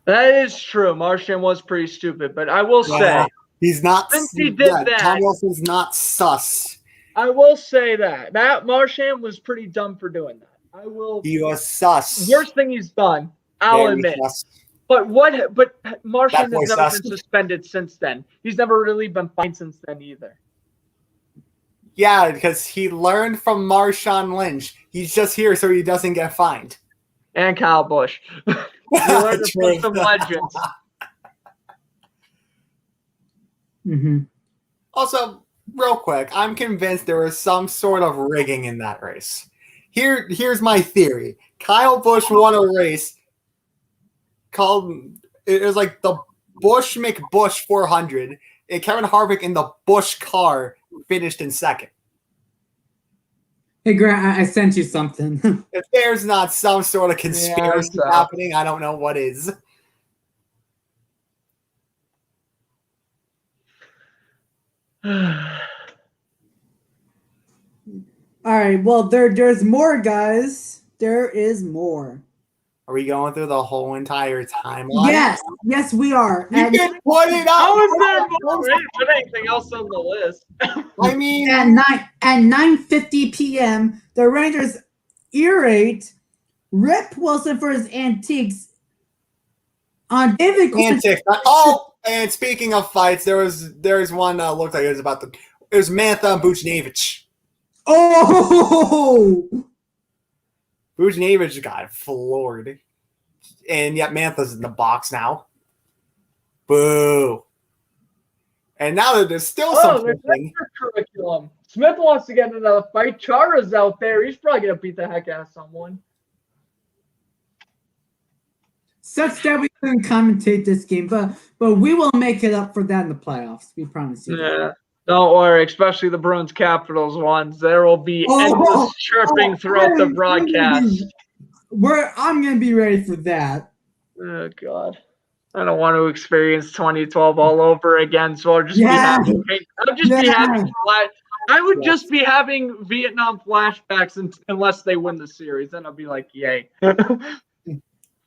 That is true. Marchand was pretty stupid, but I will say he's not. Since he did that, Tom Wilson's not sus. I will say that Marchand was pretty dumb for doing that. He was sus. Worst thing he's done. I'll admit. Sus. But Marchand has never been suspended since then. He's never really been fined since then either. Yeah, because he learned from Marshawn Lynch. He's just here so he doesn't get fined. And Kyle Busch. He learned from some legends. Mm-hmm. Also, real quick, I'm convinced there was some sort of rigging in that race. Here's my theory. Kyle Busch won a race called, it was like the Busch McBush 400, and Kevin Harvick in the Busch car finished in second. Hey, Grant, I sent you something. If there's not some sort of conspiracy happening, I don't know what is. All right, well, there's more, guys. There is more. Are we going through the whole entire timeline? Yes, we are. You can put it How out. is there more? But anything else on the list? I mean, At 9:50 p.m., the Rangers irate Rip Wilson for his antiques on David antics. Oh, and speaking of fights, there's one that looked like it was Mantha and Buchnevich. Oh! Buchnevich got floored. And yet Mantha's in the box now. Boo. And now that there's still something. Curriculum. Smith wants to get in another fight. Chara's out there. He's probably going to beat the heck out of someone. Sucks that we couldn't commentate this game, but we will make it up for that in the playoffs. We promise you. Yeah. Don't worry, especially the Bruins Capitals ones. There will be endless chirping throughout the broadcast. I'm going to be ready for that. Oh, God. I don't want to experience 2012 all over again, so I'll just be having. I'll just be having. I would just be having Vietnam flashbacks unless they win the series. Then I'll be like, yay. At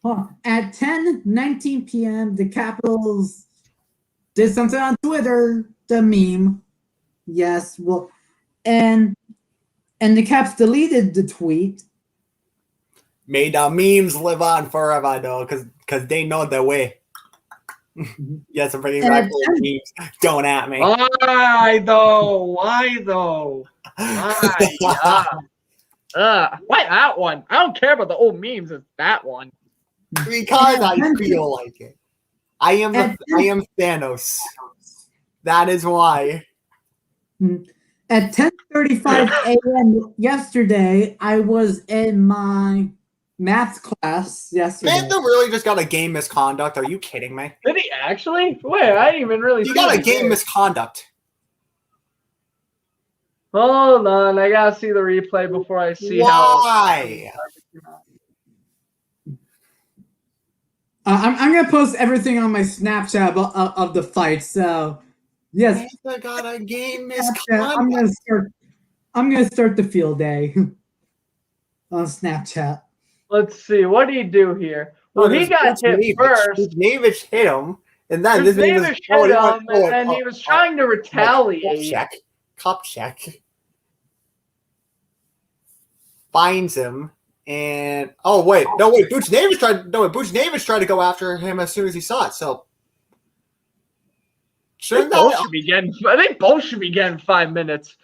10:19 p.m., the Capitals did something on Twitter, the meme. Yes, well, and the Caps deleted the tweet. May the memes live on forever, though, because they know the way. Yes, I'm pretty right. Memes. Don't at me. Why though? Why? Why that one? I don't care about the old memes. It's that one. Because I feel like it. I am Thanos. That is why. At 10:35 a.m. yesterday, I was in my math class yesterday. Mantha really just got a game misconduct. Are you kidding me? Did he actually? Wait, I didn't even really. He got a game misconduct. Hold on, I gotta see the replay before I see why? I'm gonna post everything on my Snapchat of the fight. So yes, Mantha got a game misconduct. I'm gonna start the field day on Snapchat. Let's see. What did he do here? Well, he got hit first. Kuznetsov hit him, and then Kuznetsov hit him, and he was trying to retaliate. Cup check. Finds him, and Kuznetsov tried to go after him as soon as he saw it. So I think both should be getting 5 minutes.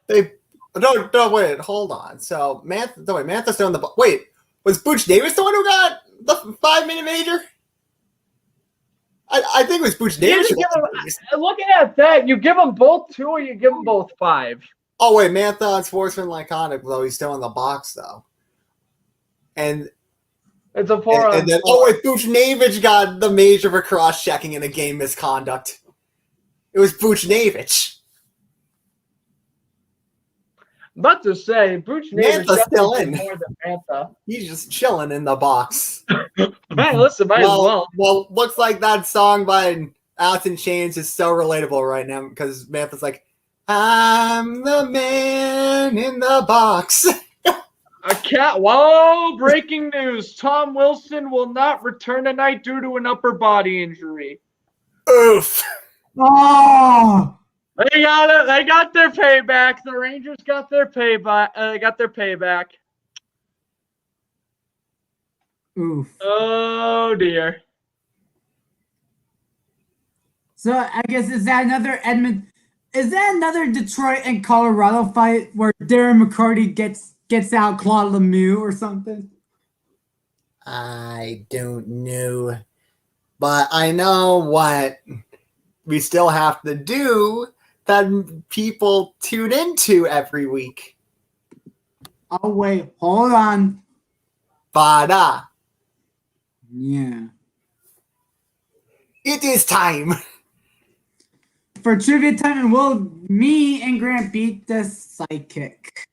Wait, hold on. So Mantha's doing the wait. Was Kuznetsov the one who got the 5-minute major? I think it was Kuznetsov. Looking at that, you give them both 2 or you give them both 5. Oh wait, Mantha on sportsmanlike conduct, though he's still in the box though. And it's a 4 and then Kuznetsov got the major for cross checking in a game misconduct. It was Kuznetsov. About to say, Mantha's still in. More than Mantha. He's just chilling in the box. Man, listen, might as well. Well, looks like that song by Alice in Chains is so relatable right now because Mantha's like, I'm the man in the box. Whoa, breaking news. Tom Wilson will not return tonight due to an upper body injury. Oof. Oh! They got it. They got their payback. The Rangers got their payback. They got their payback. Oof. Oh dear. So I guess is that another Detroit and Colorado fight where Darren McCarty gets out Claude Lemieux or something? I don't know, but I know what we still have to do that people tune into every week. Oh, wait. Hold on. Bada. Yeah. It is time. For trivia time, and will me and Grant beat the sidekick?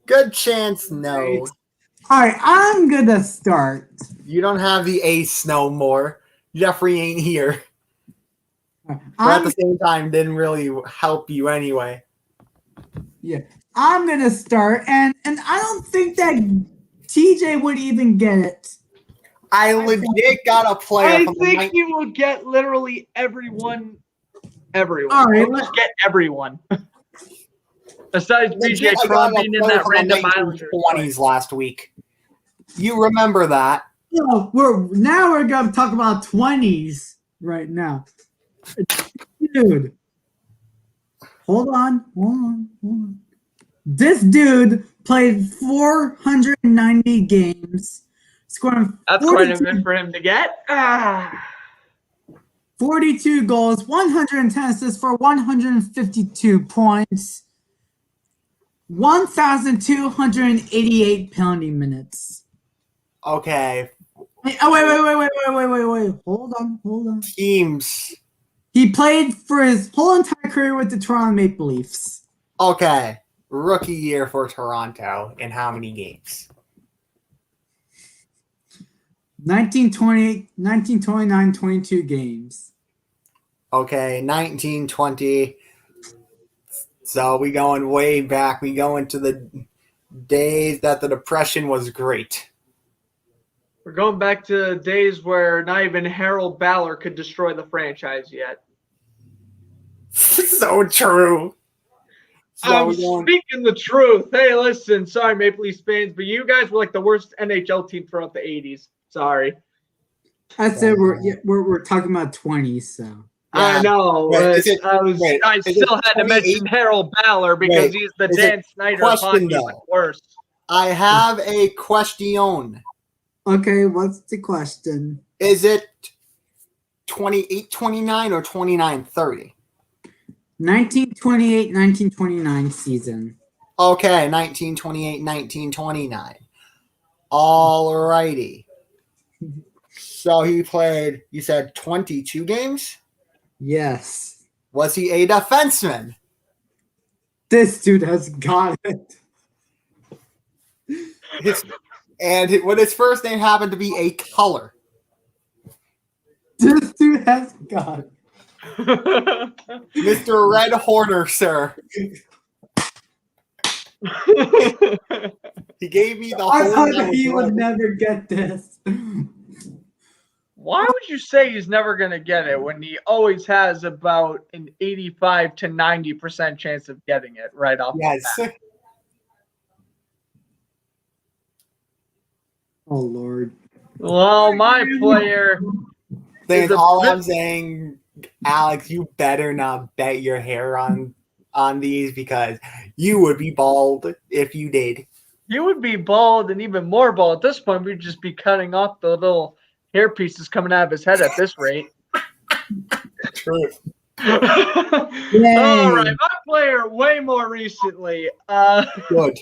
Good chance, no. All right, I'm going to start. You don't have the ace no more. Jeffrey ain't here. But at the same time, didn't really help you anyway. Yeah, I'm gonna start, and I don't think that TJ would even get it. I legit got a player. I think you will get literally everyone. All right, let's get everyone. Besides BJ Cron being in that random Islanders 20s last week. You remember that? No, we're gonna talk about 20s right now. Dude, hold on. This dude played 490 games, scoring. That's quite a bit for him to get. 42 goals, 110 assists for 152 points, 1,288 penalty minutes. Okay. Wait. Hold on. Teams. He played for his whole entire career with the Toronto Maple Leafs. Okay. Rookie year for Toronto in how many games? 1920, 1929, 22 games. Okay, 1920. So we going way back. We go into the days that the Depression was great. We're going back to days where not even Harold Ballard could destroy the franchise yet. So true. So I'm we're going, speaking the truth. Hey, listen, sorry, Maple Leafs fans, but you guys were like the worst NHL team throughout the 80s. Sorry. I said we're talking about 20s, so. I know. Wait, I still had to mention Harold Ballard because he's the Dan Snyder of hockey, but worse. I have a question. Okay, what's the question? Is it 28-29 or 29-30? 1928-1929 season. Okay, 1928-1929. All righty. So he played, you said 22 games? Yes. Was he a defenseman? This dude has got it. Would his first name happen to be a color? This dude has got it. Mr. Red Horner, sir. He gave me the I whole thought name. he would never get this. Why would you say he's never going to get it when he always has about an 85 to 90% chance of getting it right off Yes. the bat? Oh, Lord. Well, my player... That's all I'm saying, Alex, you better not bet your hair on these because you would be bald if you did. You would be bald and even more bald. At this point, we'd just be cutting off the little hair pieces coming out of his head at this rate. True. All right, my player way more recently. Good.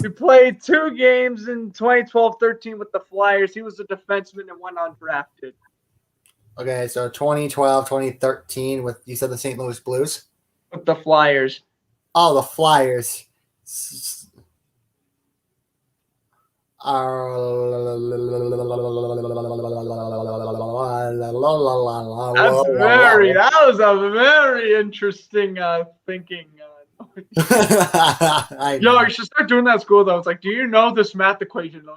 He played 2 games in 2012-13 with the Flyers. He was a defenseman and went undrafted. Okay, so 2012, 2013 with, you said the St. Louis Blues? With the Flyers. Oh, the Flyers. That was a very interesting thinking. Yo, you should start doing that at school though. It's like, do you know this math equation?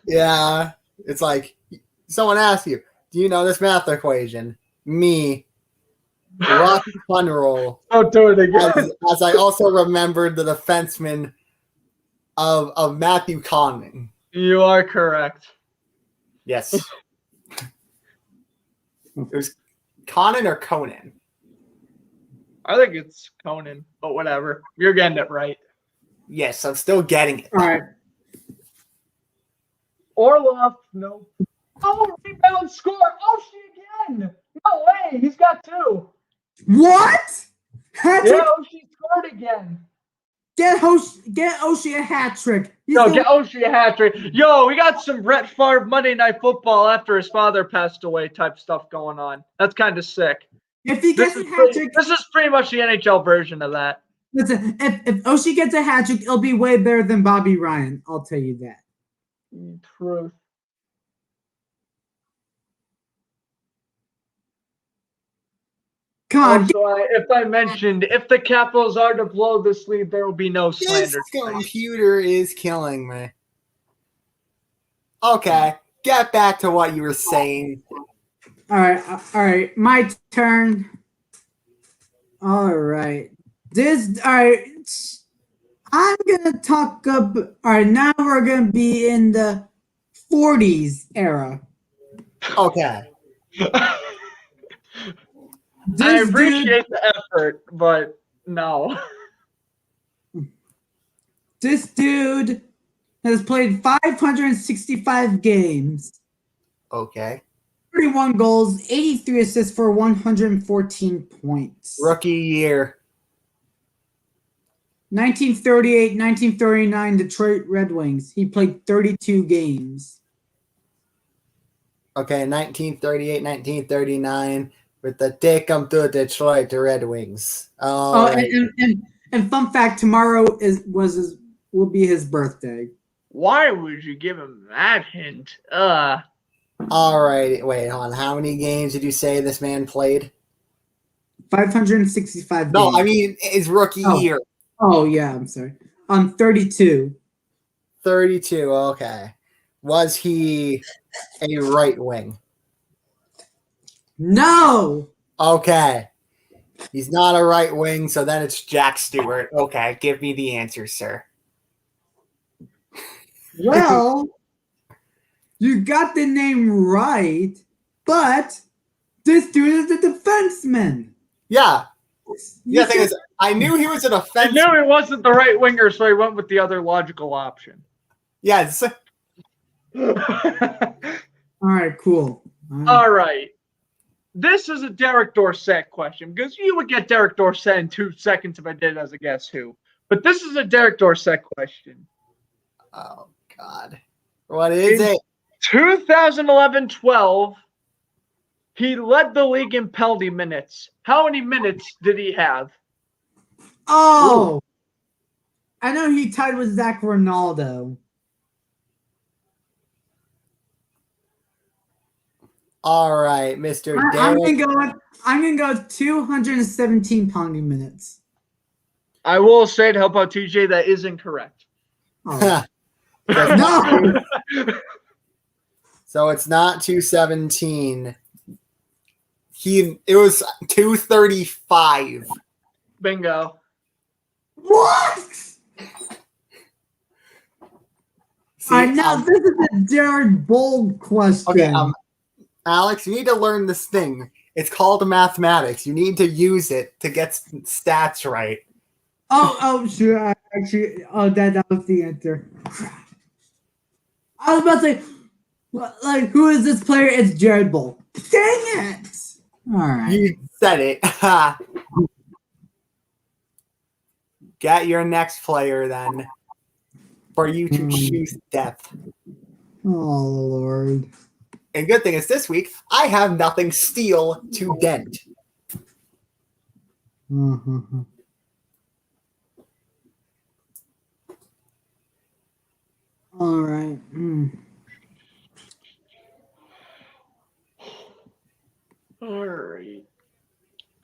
Yeah, it's like someone asks you, do you know this math equation? Me. Rock fun roll. Don't do it again. As I also remembered the defenseman of Matthew Conning. You are correct. Yes. It was Conan or Conan? I think it's Conan, but whatever. You're getting it right. Yes, I'm still getting it. All right. Orlov, no. Oh, rebound score. Oh, she again. No way. He's got 2. What? Hat-trick? Yeah, she scored again. Get Oshie a hat trick. Yo, get Oshie a hat trick. Yo, we got some Brett Favre Monday Night Football after his father passed away type stuff going on. That's kind of sick. If he gets a hat trick, This is pretty much the NHL version of that. listen, if Oshie gets a hat trick, it'll be way better than Bobby Ryan. I'll tell you that. Truth. Come on. Also, if I mentioned, if the Capitals are to blow this lead, there will be no This slander. computer is killing me. Okay, get back to what you were saying. All right. My turn. All right. I'm gonna talk up. All right, now we're gonna be in the 40s era. Okay. I appreciate the effort, but no. This dude has played 565 games, Okay. 31 goals, 83 assists for 114 points. Rookie year. 1938, 1939 Detroit Red Wings. He played 32 games. Okay, 1938, 1939 with the Take 'em to Detroit Red Wings. And fun fact, tomorrow will be his birthday. Why would you give him that hint? All right, wait, hold on. How many games did you say this man played? 565 No, games. I mean his rookie year. Oh, yeah, I'm sorry. 32. 32, okay. Was he a right wing? No! Okay. He's not a right wing, so then it's Jack Stewart. Okay, give me the answer, sir. Well, you got the name right, but this dude is a defenseman. Yeah. You Yeah, thing is, I knew he was an I offensive. knew he wasn't the right winger, so he went with the other logical option. Yes. All right, cool. All right. This is a Derek Dorsett question because you would get Derek Dorsett in 2 seconds if I did it as a guess who. But this is a Derek Dorsett question. Oh, God. What is it? 2011-12, he led the league in penalty minutes. How many minutes did he have? Oh, I know he tied with Zach Ronaldo. All right, Mr. I'm Derek. gonna go 217 penalty minutes. I will say to help out TJ, that is incorrect. Oh. No. So it's not 217. It was 235. Bingo. What? See, I know this is a Jared Bold question. Okay, Alex, you need to learn this thing. It's called mathematics. You need to use it to get stats right. Sure. That was the answer. I was about to say, like, who is this player? It's Jared Bold. Dang it! All right. You said it. Get your next player then for you to choose death. Oh, Lord. And good thing is this week, I have nothing steal to dent. Mm-hmm. All right. All right.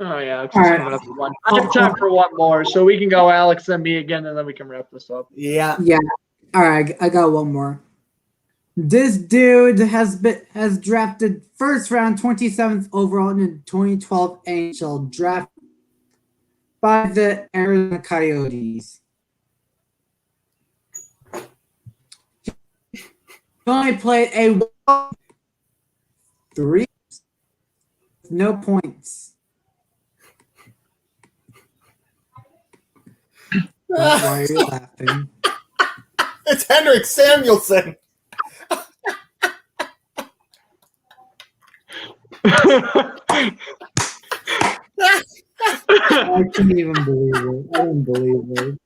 Oh, yeah. It's All just right. coming up with one. I have time for one more, so we can go Alex and me again, and then we can wrap this up. Yeah. Yeah. All right. I got one more. This dude has drafted first round 27th overall in the 2012 NHL draft by the Arizona Coyotes. He only played a 3, no points. Why are you laughing? It's Henrik Samuelsson. I can't even believe it. I don't believe it.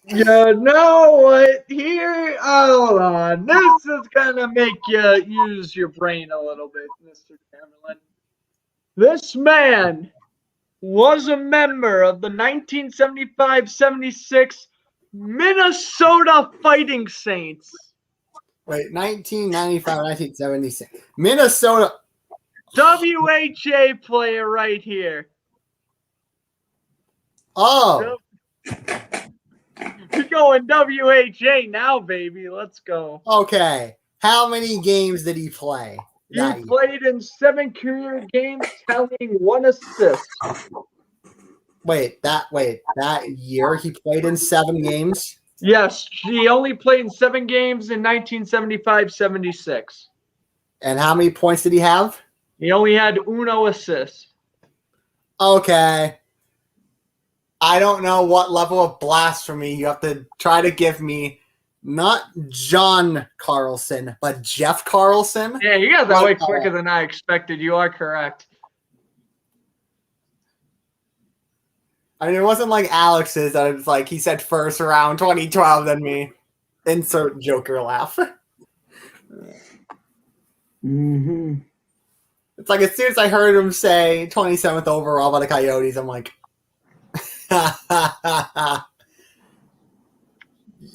You know what? Here, hold on. This is gonna make you use your brain a little bit, Mr. Cameron. This man was a member of the 1975-76 Minnesota Fighting Saints. Wait, 1995, 1976. Minnesota. WHA player right here. Oh. You're going WHA now, baby. Let's go. Okay. How many games did he play? He played in 7 career games, tallying 1 assist. Wait, that year he played in 7 games? Yes, he only played in 7 games in 1975-76. And how many points did he have? He only had 1 assist. Okay. I don't know what level of blasphemy you have to try to give me. Not John Carlson, but Jeff Carlson. Yeah, you got that way quicker than I expected. You are correct. I mean, it wasn't like Alex's that it was like he said first round 2012 than me. Insert Joker laugh. Mm-hmm. It's like as soon as I heard him say 27th overall by the Coyotes, I'm like,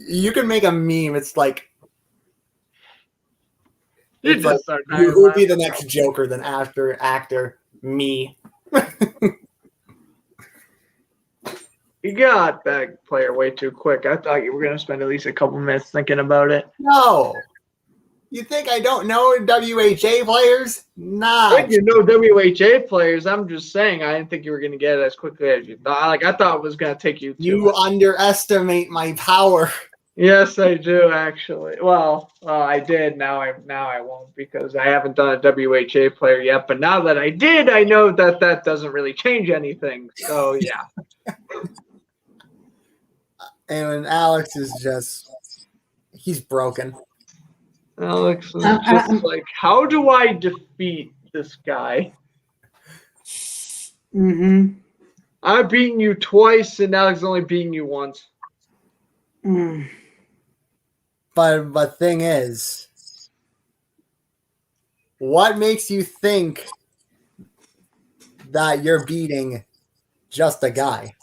you can make a meme. It's like You It's just like, start who would be the laughing. next Joker than actor? Me. You got that player way too quick. I thought you were going to spend at least a couple minutes thinking about it. No. You think I don't know WHA players? I Nah. think you know WHA players. I'm just saying I didn't think you were going to get it as quickly as you thought. Like I thought it was going to take you. You underestimate my power. Yes, I do actually. Well, I did. Now I won't because I haven't done a WHA player yet. But now that I did, I know that doesn't really change anything. So yeah. And Alex is he's broken. Alex is just like, how do I defeat this guy? Mm-hmm. I've beaten you twice, and Alex only beaten you once. Mm. But thing is, what makes you think that you're beating just a guy?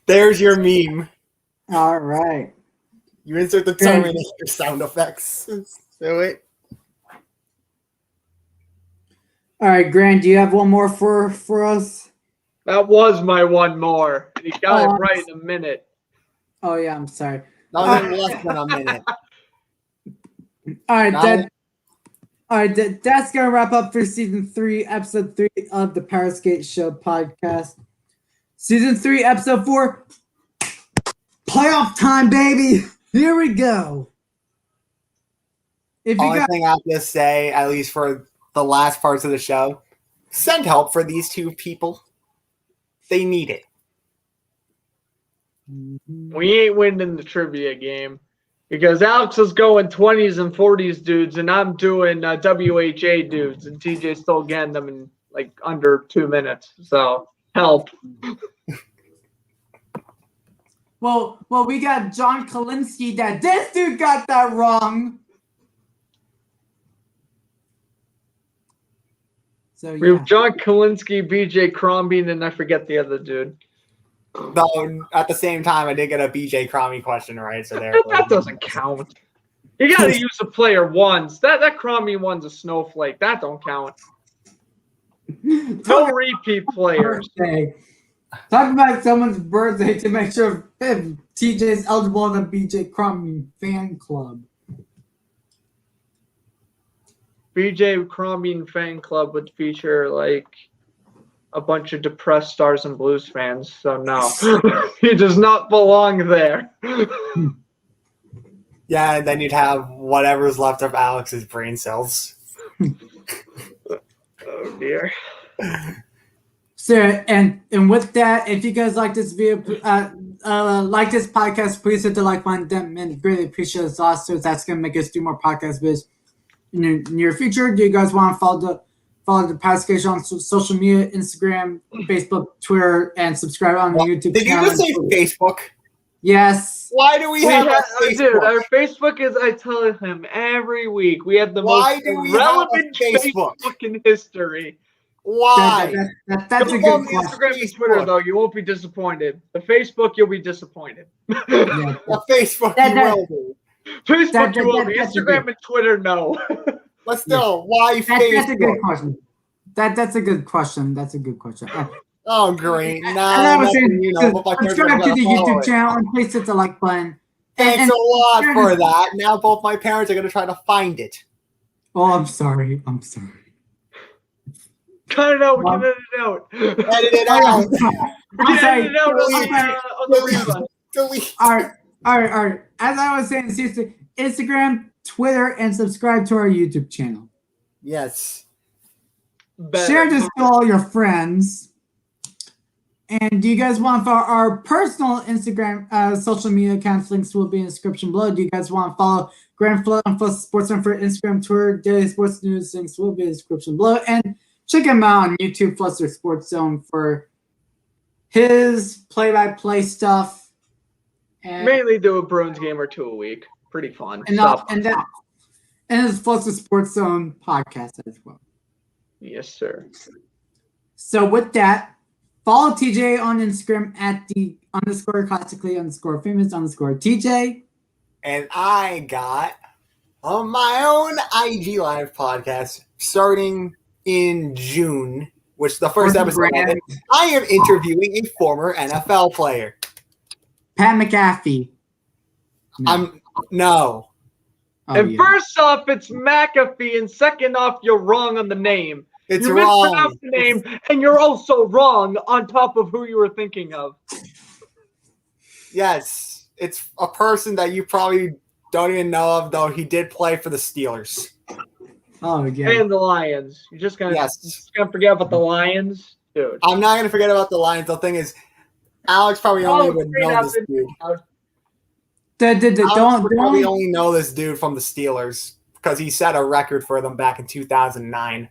There's your meme. All right. You insert the Terminator sound effects. Do it. All right, Grant, do you have one more for us? That was my one more. You got Oh, it right in a minute. Oh, yeah, I'm sorry. Not even less than a minute. All right, Now- that's going to wrap up for Season 3, Episode 3 of the Powerskateshow podcast. Season 3, Episode 4, playoff time, baby. Here we go. If you Only got thing I have to say, at least for the last parts of the show, send help for these two people. They need it. We ain't winning the trivia game because Alex is going 20s and 40s dudes, and I'm doing WHA dudes, and TJ's still getting them in like under 2 minutes. So help. well, we got John Kalinsky. That this dude got that wrong. So We yeah. have John Kalinsky, BJ Crombie, and I forget the other dude. Though at the same time, I did get a BJ Cromie question right, so there. That doesn't count. You got to use the player once. That Crombie one's a snowflake. That don't count. No repeat players. Birthday. Talk about someone's birthday to make sure if TJ is eligible in the BJ Crombie fan club. BJ Crombie fan club would feature like a bunch of depressed Stars and Blues fans. So no, he does not belong there. Yeah, and then you'd have whatever's left of Alex's brain cells. Oh dear. So and with that, if you guys like this video, like this podcast, please hit the like button. Then greatly appreciate it. Also, that's gonna make us do more podcast videos in the near future. Do you guys want to follow the Powerskateshow on social media, Instagram, Facebook, Twitter, and subscribe on the YouTube Did you channel? just say Facebook? Yes. Why do we have a Dude, Facebook? our Facebook is, I tell him every week, we have the Why most do we have a relevant Facebook? Facebook in history. Why? That's Go a follow good me question. Instagram and Twitter, though. You won't be disappointed. The Facebook, you'll be disappointed. Yeah. A Facebook That- you will do. Facebook, you will be. that's a Instagram good- and Twitter, no. But still, why Facebook? That's a good question. That's a good question. That's a good question. Oh, great. As Now, I was nothing, saying, you know, but my parents are subscribe to gonna the follow YouTube it. channel and please hit the like button. Thanks And- a lot and- for that. Now both my parents are going to try to find it. Oh, I'm sorry. Cut it out. We can edit it out. Edit it Oh, out. We I'm can sorry. edit it out on the rerun. Delete. All right. As I was saying, seriously, Instagram, Twitter, and subscribe to our YouTube channel. Yes. Better. Share this to all your friends. And do you guys want for our personal Instagram social media accounts? Links will be in the description below. Do you guys want to follow Grand Flow and Plus Sports Center for Instagram, Twitter, Daily Sports News? Links will be in the description below. And check him out on YouTube, Fluster Sports Zone, for his play-by-play stuff. And Mainly do a Bruins game or two a week. Pretty fun. and Stuff. his Fluster Sports Zone podcast as well. Yes, sir. So with that, follow TJ on Instagram at the _classically_famous_TJ. And I got on my own IG Live podcast starting in June, which the first episode of it, I am interviewing a former NFL player. Pat McAfee. No. Oh, And yeah. first off, it's McAfee, and second off, you're wrong on the name. It's You wrong. mispronounced the name, and you're also wrong on top of who you were thinking of. Yes, it's a person that you probably don't even know of, though he did play for the Steelers. Oh, yeah. And the Lions. You're just gonna forget about the Lions? Dude. I'm not going to forget about the Lions. The thing is, Alex probably only would know this dude. Alex would probably only know this dude from the Steelers because he set a record for them back in 2009.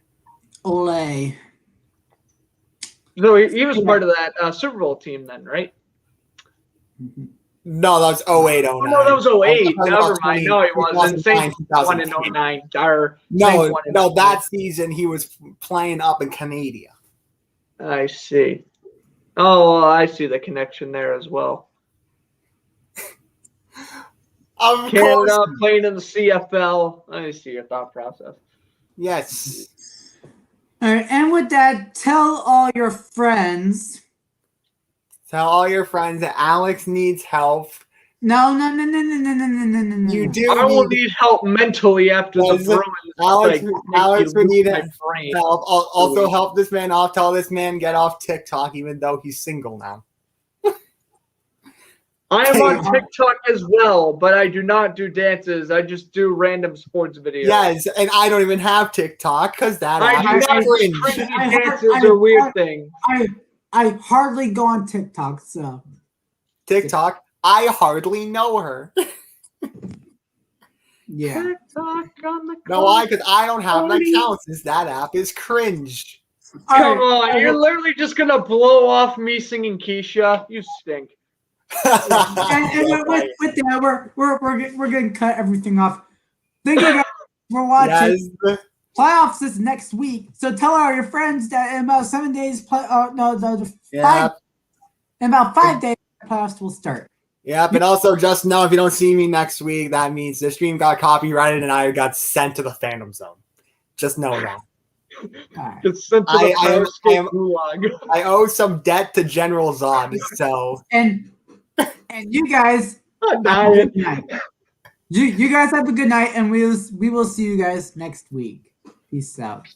Ole. So he was part of that Super Bowl team then, right? No, that was 08, 09. Oh, no, that was 08. Never mind. No, he wasn't. Saints won in 09. No, that season he was playing up in Canada. I see. Oh, well, I see the connection there as well. Of Canada course. playing in the CFL. I see your thought process. Yes. All right, and with that, tell all your friends. Tell all your friends that Alex needs help. No. You do. I will need help mentally after the Bruins. Alex would need help. Also help this man off. Tell this man get off TikTok, even though he's single now. I am on TikTok as well, but I do not do dances. I just do random sports videos. Yes, and I don't even have TikTok because that I do not do cringy dances or weird things. I hardly go on TikTok, so. TikTok, I hardly know her. Yeah. TikTok on the No, why? Because I don't have an account since that app is cringe. Come on, you're literally just gonna blow off me singing Keisha. You stink. And with that, we're gonna cut everything off. Thank you guys for watching. Yes. Playoffs is next week, so tell all your friends that in about 7 days, in about 5 days, playoffs will start. Yep, and also just know if you don't see me next week, that means the stream got copyrighted and I got sent to the fandom zone. Just know that. Right. It's sent to the Powerskate gulag. I owe some debt to General Zod, so. And you guys have a good night. You guys have a good night, and we will see you guys next week. Peace out.